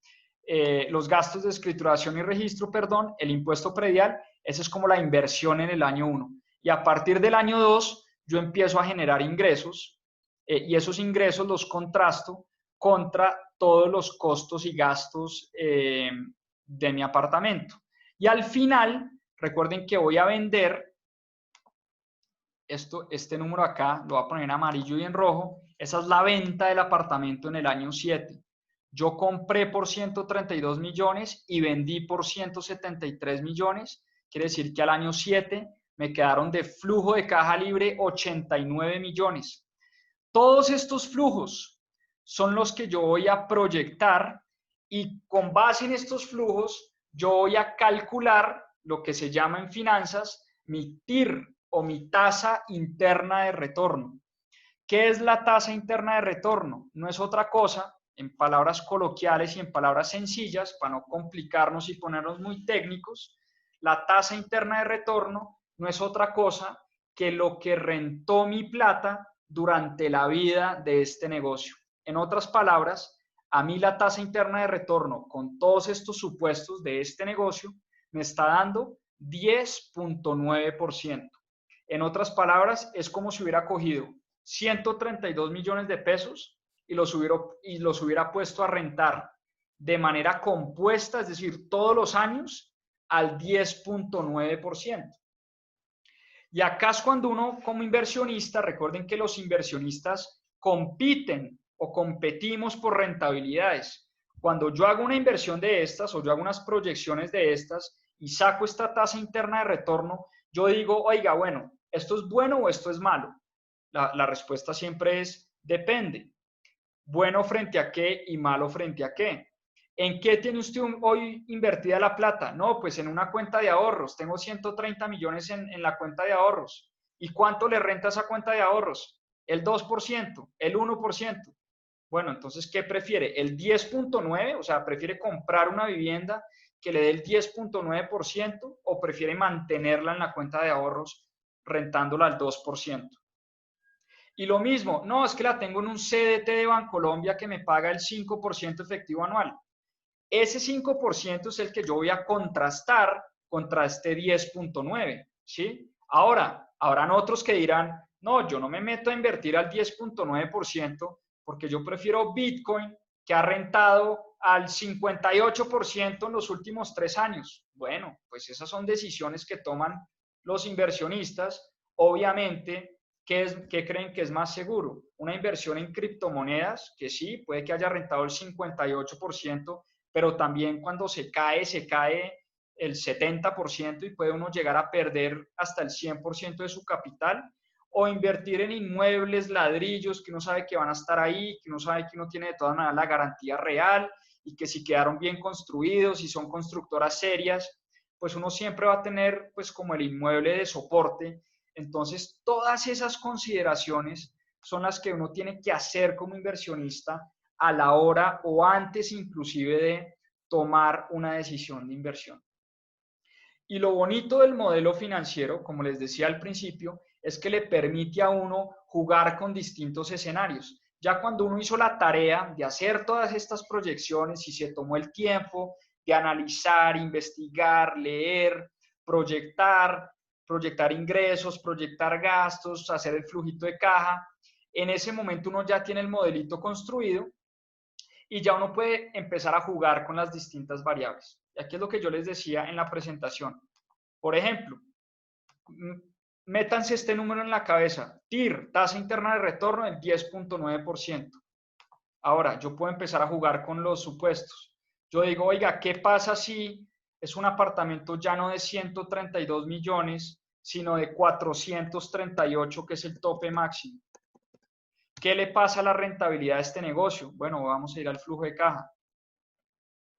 los gastos de escrituración y registro, perdón, el impuesto predial. Esa es como la inversión en el año 1. Y a partir del año 2, yo empiezo a generar ingresos, y esos ingresos los contrasto contra todos los costos y gastos de mi apartamento. Y al final, recuerden que voy a vender este número acá, lo voy a poner en amarillo y en rojo. Esa es la venta del apartamento en el año 7. Yo compré por 132 millones y vendí por 173 millones. Quiere decir que al año 7 me quedaron de flujo de caja libre 89 millones. Todos estos flujos son los que yo voy a proyectar, y con base en estos flujos yo voy a calcular lo que se llama en finanzas mi TIR, o mi tasa interna de retorno. ¿Qué es la tasa interna de retorno? No es otra cosa, en palabras coloquiales y en palabras sencillas, para no complicarnos y ponernos muy técnicos, la tasa interna de retorno no es otra cosa que lo que rentó mi plata durante la vida de este negocio. En otras palabras, a mí la tasa interna de retorno con todos estos supuestos de este negocio me está dando 10.9%. En otras palabras, es como si hubiera cogido 132 millones de pesos y los hubiera puesto a rentar de manera compuesta, es decir, todos los años, al 10.9%. Y acá es cuando uno, como inversionista, recuerden que los inversionistas compiten o competimos por rentabilidades. Cuando yo hago una inversión de estas o yo hago unas proyecciones de estas y saco esta tasa interna de retorno, yo digo, oiga, bueno, ¿esto es bueno o esto es malo? La respuesta siempre es depende. ¿Bueno frente a qué y malo frente a qué? ¿En qué tiene usted hoy invertida la plata? No, pues en una cuenta de ahorros. Tengo 130 millones en la cuenta de ahorros. ¿Y cuánto le renta esa cuenta de ahorros? El 2%, el 1%. Bueno, entonces, ¿qué prefiere? ¿El 10.9%? O sea, ¿prefiere comprar una vivienda que le dé el 10.9% o prefiere mantenerla en la cuenta de ahorros rentándola al 2%? Y lo mismo, no, es que la tengo en un CDT de Bancolombia que me paga el 5% efectivo anual. Ese 5% es el que yo voy a contrastar contra este 10.9, ¿sí? Ahora, habrán otros que dirán, no, yo no me meto a invertir al 10.9% porque yo prefiero Bitcoin, que ha rentado al 58% en los últimos 3 años. Bueno, pues esas son decisiones que toman los inversionistas. Obviamente, ¿qué creen que es más seguro? Una inversión en criptomonedas, que sí, puede que haya rentado el 58%, pero también cuando se cae el 70% y puede uno llegar a perder hasta el 100% de su capital, o invertir en inmuebles, ladrillos, que uno sabe que van a estar ahí, que uno sabe que uno tiene de todas maneras la garantía real y que si quedaron bien construidos y son constructoras serias, pues uno siempre va a tener pues como el inmueble de soporte. Entonces, todas esas consideraciones son las que uno tiene que hacer como inversionista a la hora o antes inclusive de tomar una decisión de inversión. Y lo bonito del modelo financiero, como les decía al principio, es que le permite a uno jugar con distintos escenarios. Ya cuando uno hizo la tarea de hacer todas estas proyecciones y se tomó el tiempo de analizar, investigar, leer, proyectar ingresos, proyectar gastos, hacer el flujito de caja, en ese momento uno ya tiene el modelito construido y ya uno puede empezar a jugar con las distintas variables. Y aquí es lo que yo les decía en la presentación. Por ejemplo, métanse este número en la cabeza. TIR, tasa interna de retorno del 10.9%. Ahora, yo puedo empezar a jugar con los supuestos. Yo digo, oiga, ¿qué pasa si es un apartamento ya no de 132 millones, sino de 438, que es el tope máximo? ¿Qué le pasa a la rentabilidad de este negocio? Bueno, vamos a ir al flujo de caja.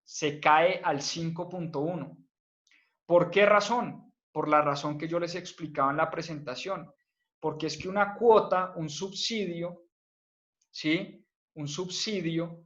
Se cae al 5.1. ¿Por qué razón? Por la razón que yo les explicaba en la presentación. Porque es que una cuota, un subsidio, ¿sí? Un subsidio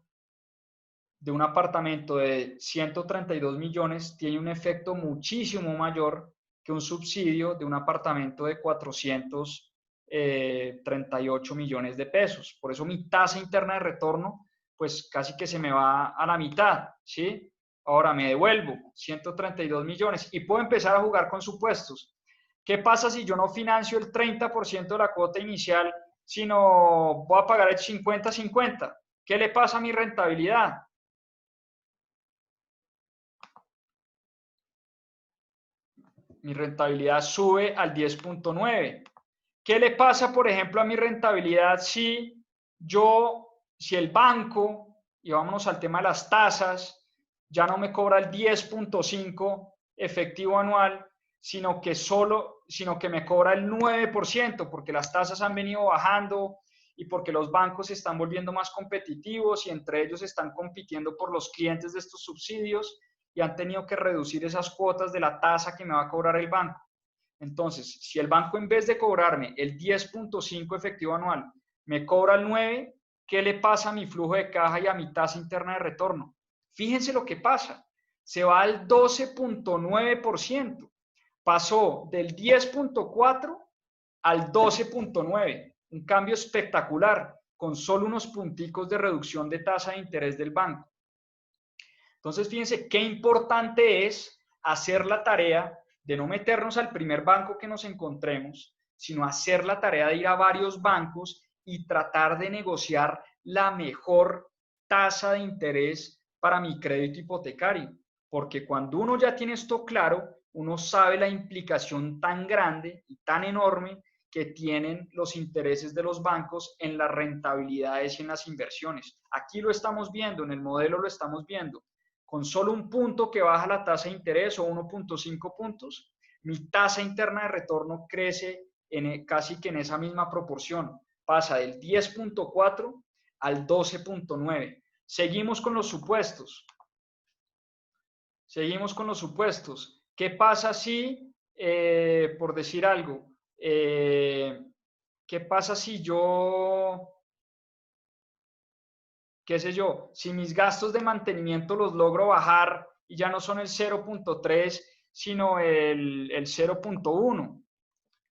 de un apartamento de 132 millones tiene un efecto muchísimo mayor que un subsidio de un apartamento de 438 millones de pesos. Por eso mi tasa interna de retorno, pues casi que se me va a la mitad, ¿sí? Ahora me devuelvo 132 millones y puedo empezar a jugar con supuestos. ¿Qué pasa si yo no financio el 30% de la cuota inicial, sino voy a pagar el 50-50? ¿Qué le pasa a mi rentabilidad? Mi rentabilidad sube al 10.9. ¿Qué le pasa, por ejemplo, a mi rentabilidad si el banco, y vámonos al tema de las tasas, ya no me cobra el 10.5 efectivo anual, sino que me cobra el 9%, porque las tasas han venido bajando y porque los bancos se están volviendo más competitivos y entre ellos están compitiendo por los clientes de estos subsidios y han tenido que reducir esas cuotas de la tasa que me va a cobrar el banco? Entonces, si el banco en vez de cobrarme el 10.5 efectivo anual, me cobra el 9, ¿qué le pasa a mi flujo de caja y a mi tasa interna de retorno? Fíjense lo que pasa. Se va al 12.9%. Pasó del 10.4 al 12.9. Un cambio espectacular con solo unos punticos de reducción de tasa de interés del banco. Entonces, fíjense qué importante es hacer la tarea de no meternos al primer banco que nos encontremos, sino hacer la tarea de ir a varios bancos y tratar de negociar la mejor tasa de interés para mi crédito hipotecario. Porque cuando uno ya tiene esto claro, uno sabe la implicación tan grande y tan enorme que tienen los intereses de los bancos en las rentabilidades y en las inversiones. Aquí lo estamos viendo, en el modelo lo estamos viendo. Con solo un punto que baja la tasa de interés o 1.5 puntos, mi tasa interna de retorno crece casi que en esa misma proporción. Pasa del 10.4 al 12.9. Seguimos con los supuestos. Seguimos con los supuestos. ¿Qué pasa si, por decir algo, qué pasa si yo, qué sé yo, si mis gastos de mantenimiento los logro bajar y ya no son el 0.3, sino el 0.1?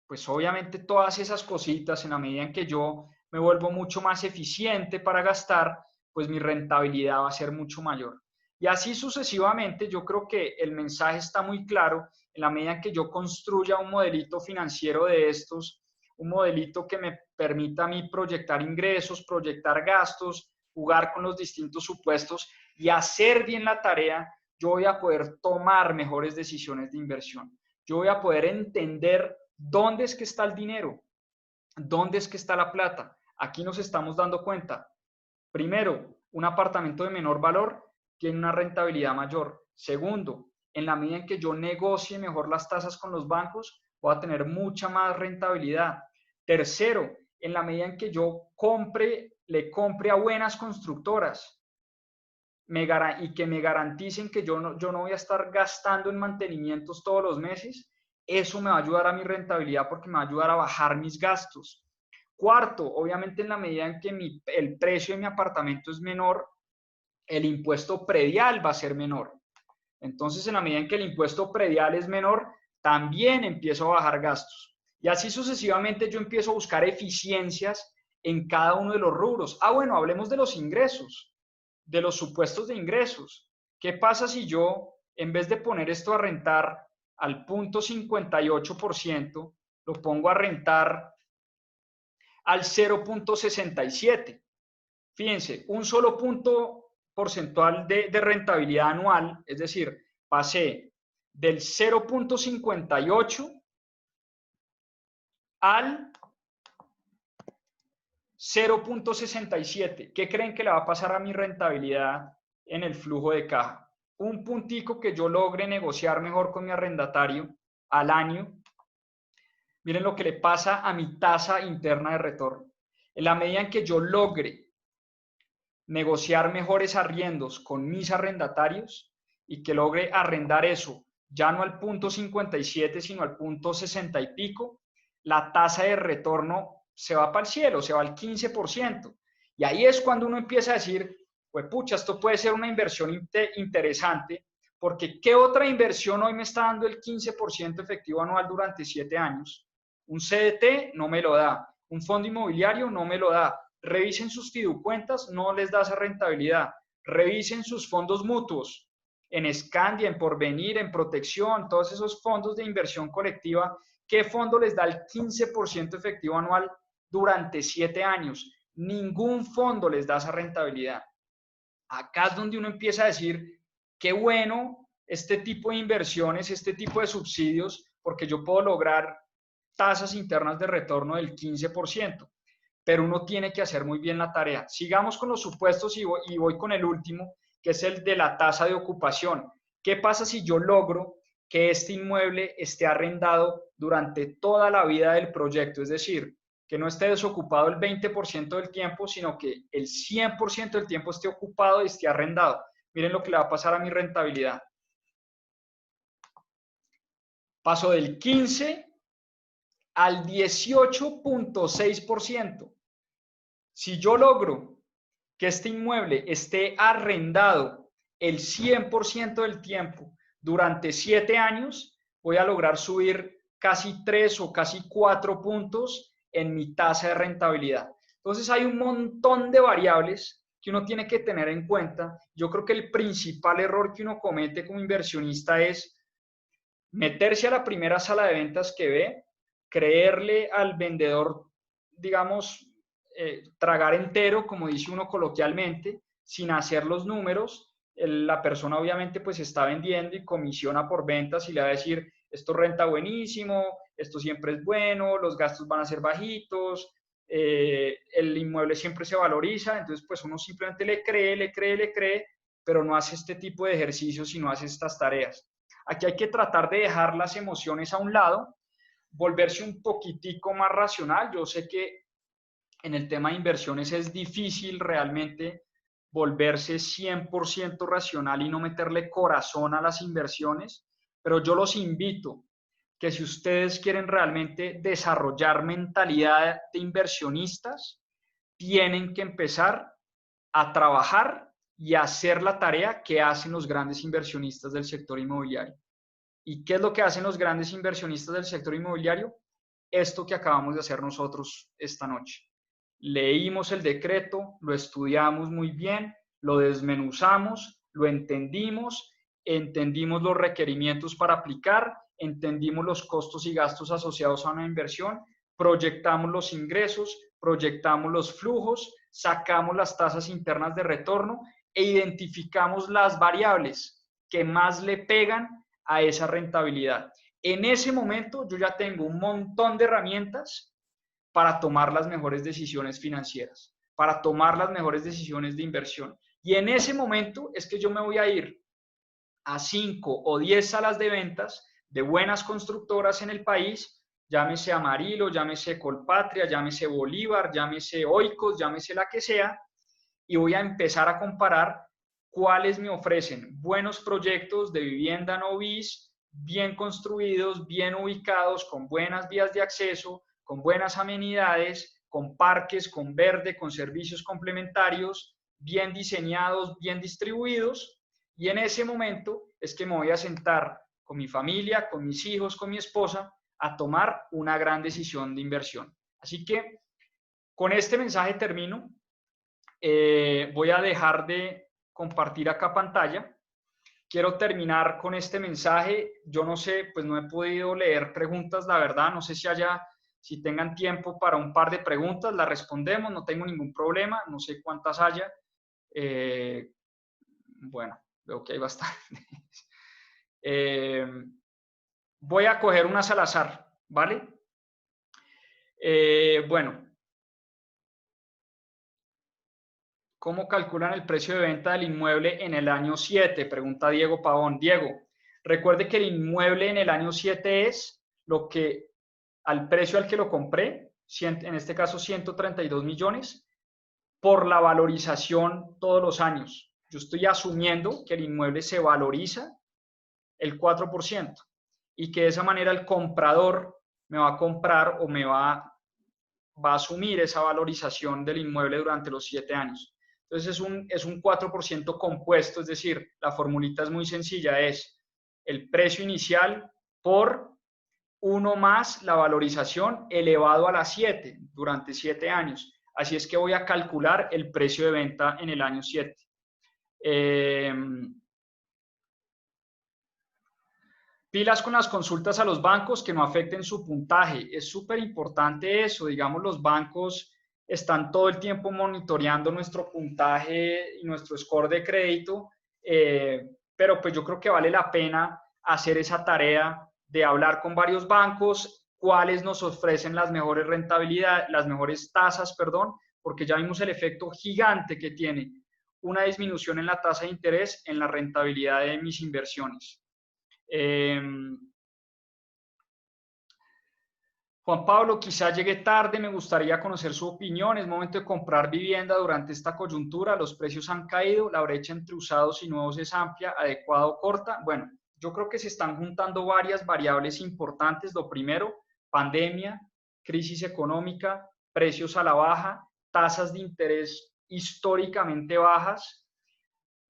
Pues obviamente todas esas cositas, en la medida en que yo me vuelvo mucho más eficiente para gastar, pues mi rentabilidad va a ser mucho mayor. Y así sucesivamente, yo creo que el mensaje está muy claro. En la medida en que yo construya un modelito financiero de estos, un modelito que me permita a mí proyectar ingresos, proyectar gastos, jugar con los distintos supuestos y hacer bien la tarea, yo voy a poder tomar mejores decisiones de inversión. Yo voy a poder entender dónde es que está el dinero, dónde es que está la plata. Aquí nos estamos dando cuenta. Primero, un apartamento de menor valor tiene una rentabilidad mayor. Segundo, en la medida en que yo negocie mejor las tasas con los bancos, voy a tener mucha más rentabilidad. Tercero, en la medida en que yo le compre a buenas constructoras y que me garanticen que yo no voy a estar gastando en mantenimientos todos los meses, eso me va a ayudar a mi rentabilidad porque me va a ayudar a bajar mis gastos. Cuarto, obviamente en la medida en que el precio de mi apartamento es menor, el impuesto predial va a ser menor. Entonces, en la medida en que el impuesto predial es menor, también empiezo a bajar gastos. Y así sucesivamente yo empiezo a buscar eficiencias en cada uno de los rubros. Bueno, hablemos de los ingresos, de los supuestos de ingresos. ¿Qué pasa si yo, en vez de poner esto a rentar al 0.58%, lo pongo a rentar al 0.67? Fíjense, un solo punto porcentual de rentabilidad anual, es decir, pasé del 0.58 al 0.67. ¿Qué creen que le va a pasar a mi rentabilidad en el flujo de caja? Un puntico que yo logre negociar mejor con mi arrendatario al año. Miren lo que le pasa a mi tasa interna de retorno. En la medida en que yo logre negociar mejores arriendos con mis arrendatarios y que logre arrendar eso ya no al 0.57, sino al 0.60 y pico, la tasa de retorno se va para el cielo, se va al 15%. Y ahí es cuando uno empieza a decir, pues pucha, esto puede ser una inversión interesante, porque ¿qué otra inversión hoy me está dando el 15% efectivo anual durante 7 años? Un CDT no me lo da, un fondo inmobiliario no me lo da. Revisen sus fiducuentas, no les da esa rentabilidad. Revisen sus fondos mutuos, en Scandia, en Porvenir, en Protección, todos esos fondos de inversión colectiva. ¿Qué fondo les da el 15% efectivo anual durante 7 años? Ningún fondo les da esa rentabilidad. Acá es donde uno empieza a decir, qué bueno este tipo de inversiones, este tipo de subsidios, porque yo puedo lograr tasas internas de retorno del 15%. Pero uno tiene que hacer muy bien la tarea. Sigamos con los supuestos y voy con el último, que es el de la tasa de ocupación. ¿Qué pasa si yo logro que este inmueble esté arrendado durante toda la vida del proyecto? Es decir, que no esté desocupado el 20% del tiempo, sino que el 100% del tiempo esté ocupado y esté arrendado. Miren lo que le va a pasar a mi rentabilidad. Paso del 15 al 18.6%. Si yo logro que este inmueble esté arrendado el 100% del tiempo durante 7 años, voy a lograr subir casi 3 o casi 4 puntos en mi tasa de rentabilidad. Entonces hay un montón de variables que uno tiene que tener en cuenta. Yo creo que el principal error que uno comete como inversionista es meterse a la primera sala de ventas que ve, creerle al vendedor, digamos, tragar entero, como dice uno coloquialmente, sin hacer los números. La persona obviamente pues está vendiendo y comisiona por ventas y le va a decir, esto renta buenísimo, esto siempre es bueno, los gastos van a ser bajitos, el inmueble siempre se valoriza. Entonces pues uno simplemente le cree, pero no hace este tipo de ejercicios y no hace estas tareas. Aquí hay que tratar de dejar las emociones a un lado, volverse un poquitico más racional. Yo sé que en el tema de inversiones es difícil realmente volverse 100% racional y no meterle corazón a las inversiones, pero yo los invito que si ustedes quieren realmente desarrollar mentalidad de inversionistas, tienen que empezar a trabajar y a hacer la tarea que hacen los grandes inversionistas del sector inmobiliario. ¿Y qué es lo que hacen los grandes inversionistas del sector inmobiliario? Esto que acabamos de hacer nosotros esta noche. Leímos el decreto, lo estudiamos muy bien, lo desmenuzamos, lo entendimos, entendimos los requerimientos para aplicar, entendimos los costos y gastos asociados a una inversión, proyectamos los ingresos, proyectamos los flujos, sacamos las tasas internas de retorno e identificamos las variables que más le pegan a esa rentabilidad. En ese momento yo ya tengo un montón de herramientas para tomar las mejores decisiones financieras, para tomar las mejores decisiones de inversión. Y en ese momento es que yo me voy a ir a 5 o 10 salas de ventas de buenas constructoras en el país, llámese Amarillo, llámese Colpatria, llámese Bolívar, llámese Oikos, llámese la que sea, y voy a empezar a comparar cuáles me ofrecen buenos proyectos de vivienda no bis, bien construidos, bien ubicados, con buenas vías de acceso, con buenas amenidades, con parques, con verde, con servicios complementarios, bien diseñados, bien distribuidos. Y en ese momento es que me voy a sentar con mi familia, con mis hijos, con mi esposa, a tomar una gran decisión de inversión. Así que con este mensaje termino. Voy a dejar de compartir acá pantalla. Quiero terminar con este mensaje. Yo no sé, pues no he podido leer preguntas, la verdad. No sé si tengan tiempo para un par de preguntas, las respondemos, no tengo ningún problema. No sé cuántas haya. Bueno, veo que hay bastantes. Voy a coger unas al azar, ¿vale? Bueno. ¿Cómo calculan el precio de venta del inmueble en el año 7? Pregunta Diego Pavón. Diego, recuerde que el inmueble en el año 7 es lo que al precio al que lo compré, en este caso 132 millones, por la valorización todos los años. Yo estoy asumiendo que el inmueble se valoriza el 4% y que de esa manera el comprador me va a comprar o me va a asumir esa valorización del inmueble durante los 7 años. Entonces es un 4% compuesto, es decir, la formulita es muy sencilla, es el precio inicial por 1 más la valorización elevado a la 7 durante 7 años. Así es que voy a calcular el precio de venta en el año 7. Pilas con las consultas a los bancos que no afecten su puntaje. Es súper importante eso. Digamos, los bancos están todo el tiempo monitoreando nuestro puntaje y nuestro score de crédito, pero pues yo creo que vale la pena hacer esa tarea de hablar con varios bancos, cuáles nos ofrecen las mejores rentabilidades, las mejores tasas, perdón, porque ya vimos el efecto gigante que tiene una disminución en la tasa de interés en la rentabilidad de mis inversiones. Juan Pablo, quizá llegue tarde, me gustaría conocer su opinión. Es momento de comprar vivienda durante esta coyuntura. Los precios han caído, la brecha entre usados y nuevos es amplia, adecuada o corta. Bueno, yo creo que se están juntando varias variables importantes. Lo primero, pandemia, crisis económica, precios a la baja, tasas de interés históricamente bajas,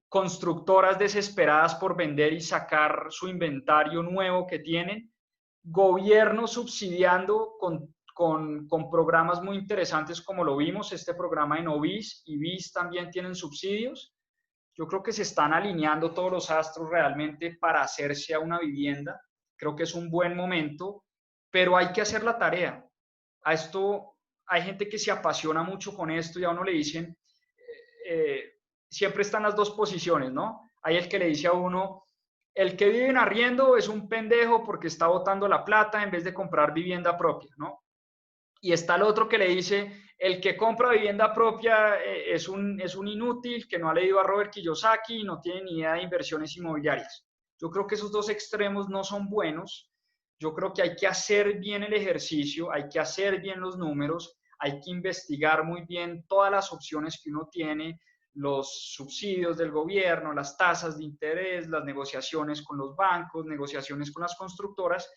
constructoras desesperadas por vender y sacar su inventario nuevo que tienen, gobierno subsidiando con programas muy interesantes como lo vimos, este programa de Novis y BIS también tienen subsidios. Yo creo que se están alineando todos los astros realmente para hacerse a una vivienda. Creo que es un buen momento, pero hay que hacer la tarea. A esto hay gente que se apasiona mucho con esto y a uno le dicen, siempre están las dos posiciones, ¿no? Hay el que le dice a uno, el que vive en arriendo es un pendejo porque está botando la plata en vez de comprar vivienda propia, ¿no? Y está el otro que le dice, el que compra vivienda propia es un inútil, que no ha leído a Robert Kiyosaki y no tiene ni idea de inversiones inmobiliarias. Yo creo que esos dos extremos no son buenos. yo creo que hay que hacer bien el ejercicio, hay que hacer bien los números, hay que investigar muy bien todas las opciones que uno tiene, los subsidios del gobierno, las tasas de interés, las negociaciones con los bancos, negociaciones con las constructoras.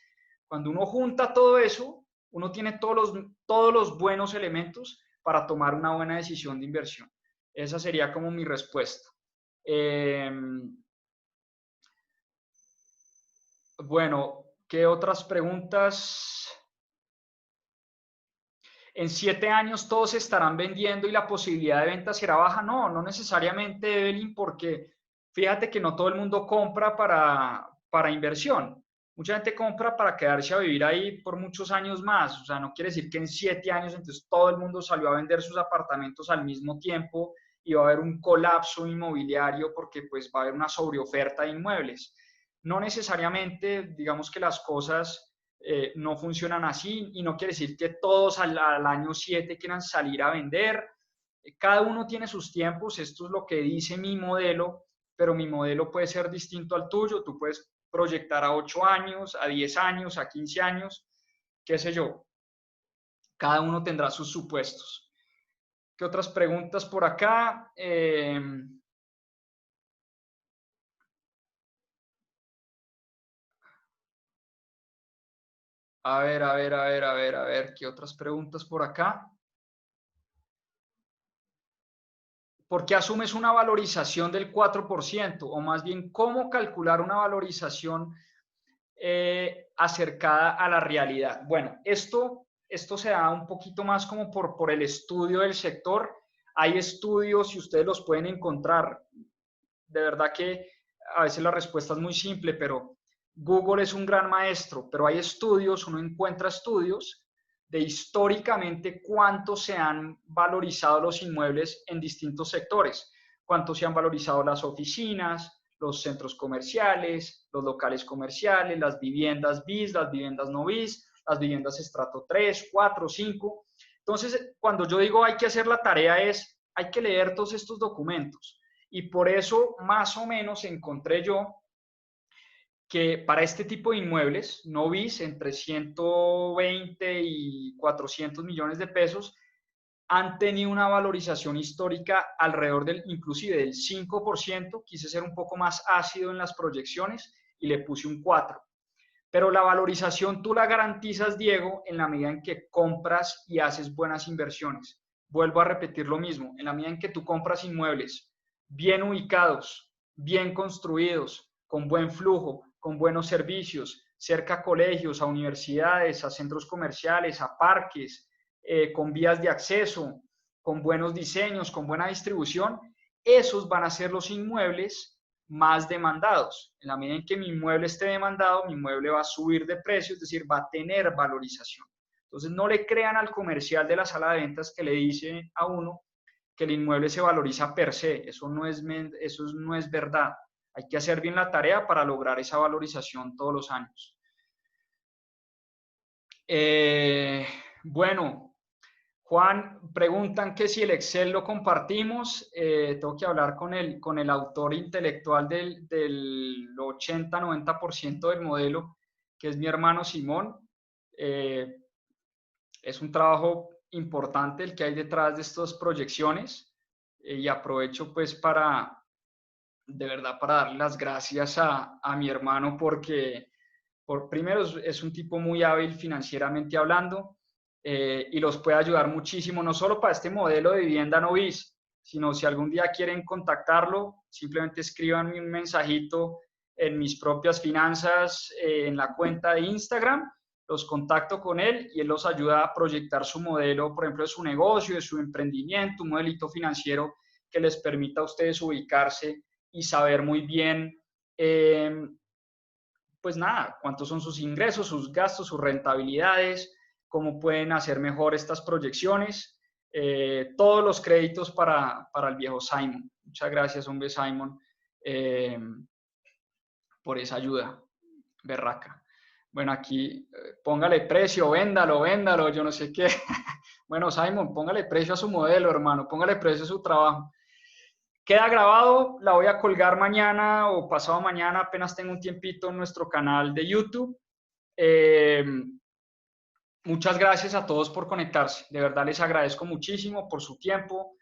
Cuando uno junta todo eso, uno tiene todos los buenos elementos para tomar una buena decisión de inversión. Esa sería como mi respuesta. Bueno, ¿qué otras preguntas? ¿En 7 años todos se estarán vendiendo y la posibilidad de venta será baja? No, no necesariamente, Evelyn, porque fíjate que no todo el mundo compra para inversión. Mucha gente compra para quedarse a vivir ahí por muchos años más. O sea, no quiere decir que en 7 años entonces todo el mundo salió a vender sus apartamentos al mismo tiempo y va a haber un colapso inmobiliario porque pues va a haber una sobreoferta de inmuebles. No necesariamente, digamos que las cosas no funcionan así y no quiere decir que todos al año 7 quieran salir a vender. Cada uno tiene sus tiempos, esto es lo que dice mi modelo, pero mi modelo puede ser distinto al tuyo, tú puedes proyectar a 8 años, a 10 años, a 15 años, qué sé yo. Cada uno tendrá sus supuestos. ¿Qué otras preguntas por acá? A ver, ¿qué otras preguntas por acá? ¿Por qué asumes una valorización del 4%? O más bien, ¿cómo calcular una valorización acercada a la realidad? Bueno, esto se da un poquito más como por el estudio del sector. Hay estudios, si ustedes los pueden encontrar, de verdad que a veces la respuesta es muy simple, pero Google es un gran maestro, pero hay estudios, uno encuentra estudios de históricamente cuánto se han valorizado los inmuebles en distintos sectores, cuánto se han valorizado las oficinas, los centros comerciales, los locales comerciales, las viviendas BIS, las viviendas no BIS, las viviendas estrato 3, 4, 5. Entonces, cuando yo digo hay que hacer la tarea es, hay que leer todos estos documentos. Y por eso, más o menos, encontré yo que para este tipo de inmuebles, no bis entre 120 y 400 millones de pesos, han tenido una valorización histórica alrededor del, inclusive del 5%. Quise ser un poco más ácido en las proyecciones y le puse un 4%. Pero la valorización tú la garantizas, Diego, en la medida en que compras y haces buenas inversiones. Vuelvo a repetir lo mismo, en la medida en que tú compras inmuebles bien ubicados, bien construidos, con buen flujo, con buenos servicios, cerca a colegios, a universidades, a centros comerciales, a parques, con vías de acceso, con buenos diseños, con buena distribución, esos van a ser los inmuebles más demandados. En la medida en que mi inmueble esté demandado, mi inmueble va a subir de precio, es decir, va a tener valorización. Entonces, no le crean al comercial de la sala de ventas que le dice a uno que el inmueble se valoriza per se. Eso no es verdad. Hay que hacer bien la tarea para lograr esa valorización todos los años. Bueno, Juan, preguntan que si el Excel lo compartimos. Tengo que hablar con el autor intelectual del 80-90% del modelo, que es mi hermano Simón. Es un trabajo importante el que hay detrás de estas proyecciones y aprovecho pues de verdad, para dar las gracias a mi hermano porque primero es un tipo muy hábil financieramente hablando y los puede ayudar muchísimo, no solo para este modelo de vivienda no bis, sino si algún día quieren contactarlo, simplemente escríbanme un mensajito en mis propias finanzas, en la cuenta de Instagram, los contacto con él y él los ayuda a proyectar su modelo, por ejemplo, de su negocio, de su emprendimiento, un modelito financiero que les permita a ustedes ubicarse y saber muy bien pues nada, cuántos son sus ingresos, sus gastos, sus rentabilidades, cómo pueden hacer mejor estas proyecciones, todos los créditos para el viejo Simon. Muchas gracias, hombre Simon, por esa ayuda, berraca. Bueno, aquí póngale precio, véndalo, yo no sé qué. Bueno, Simon, póngale precio a su modelo, hermano, póngale precio a su trabajo. Queda grabado, la voy a colgar mañana o pasado mañana, apenas tengo un tiempito en nuestro canal de YouTube. Eh, Muchas gracias a todos por conectarse. De verdad les agradezco muchísimo por su tiempo,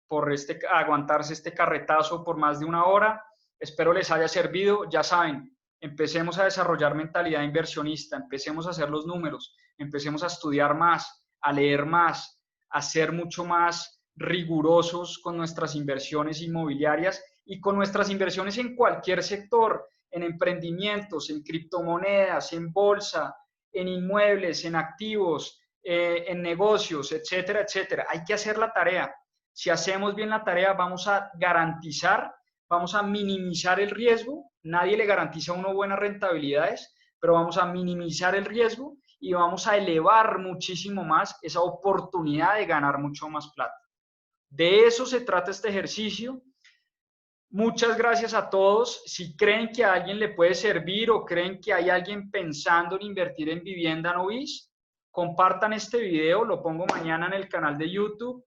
por aguantarse este carretazo por más de una hora. Espero les haya servido. Ya saben, empecemos a desarrollar mentalidad inversionista, empecemos a hacer los números, empecemos a estudiar más, a leer más, a ser mucho más rigurosos con nuestras inversiones inmobiliarias y con nuestras inversiones en cualquier sector, en emprendimientos, en criptomonedas, en bolsa, en inmuebles, en activos, en negocios, etcétera, etcétera. Hay que hacer la tarea. Si hacemos bien la tarea, vamos a garantizar, vamos a minimizar el riesgo. Nadie le garantiza a uno buenas rentabilidades, pero vamos a minimizar el riesgo y vamos a elevar muchísimo más esa oportunidad de ganar mucho más plata. De eso se trata este ejercicio. Muchas gracias a todos. Si creen que a alguien le puede servir o creen que hay alguien pensando en invertir en vivienda Novis, compartan este video, lo pongo mañana en el canal de YouTube.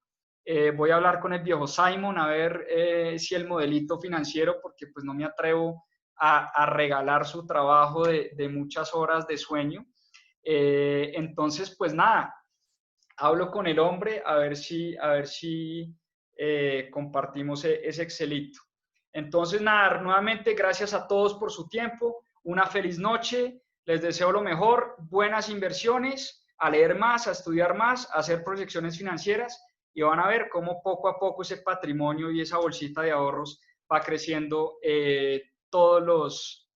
Voy a hablar con el viejo Simon a ver si el modelito financiero, porque pues no me atrevo a regalar su trabajo de muchas horas de sueño. Entonces, pues nada, hablo con el hombre a ver si compartimos ese Excelito. Entonces, nada, nuevamente gracias a todos por su tiempo, una feliz noche, les deseo lo mejor, buenas inversiones, a leer más, a estudiar más, a hacer proyecciones financieras y van a ver cómo poco a poco ese patrimonio y esa bolsita de ahorros va creciendo todos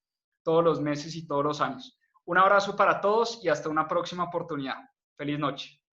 los meses y todos los años. Un abrazo para todos y hasta una próxima oportunidad. Feliz noche.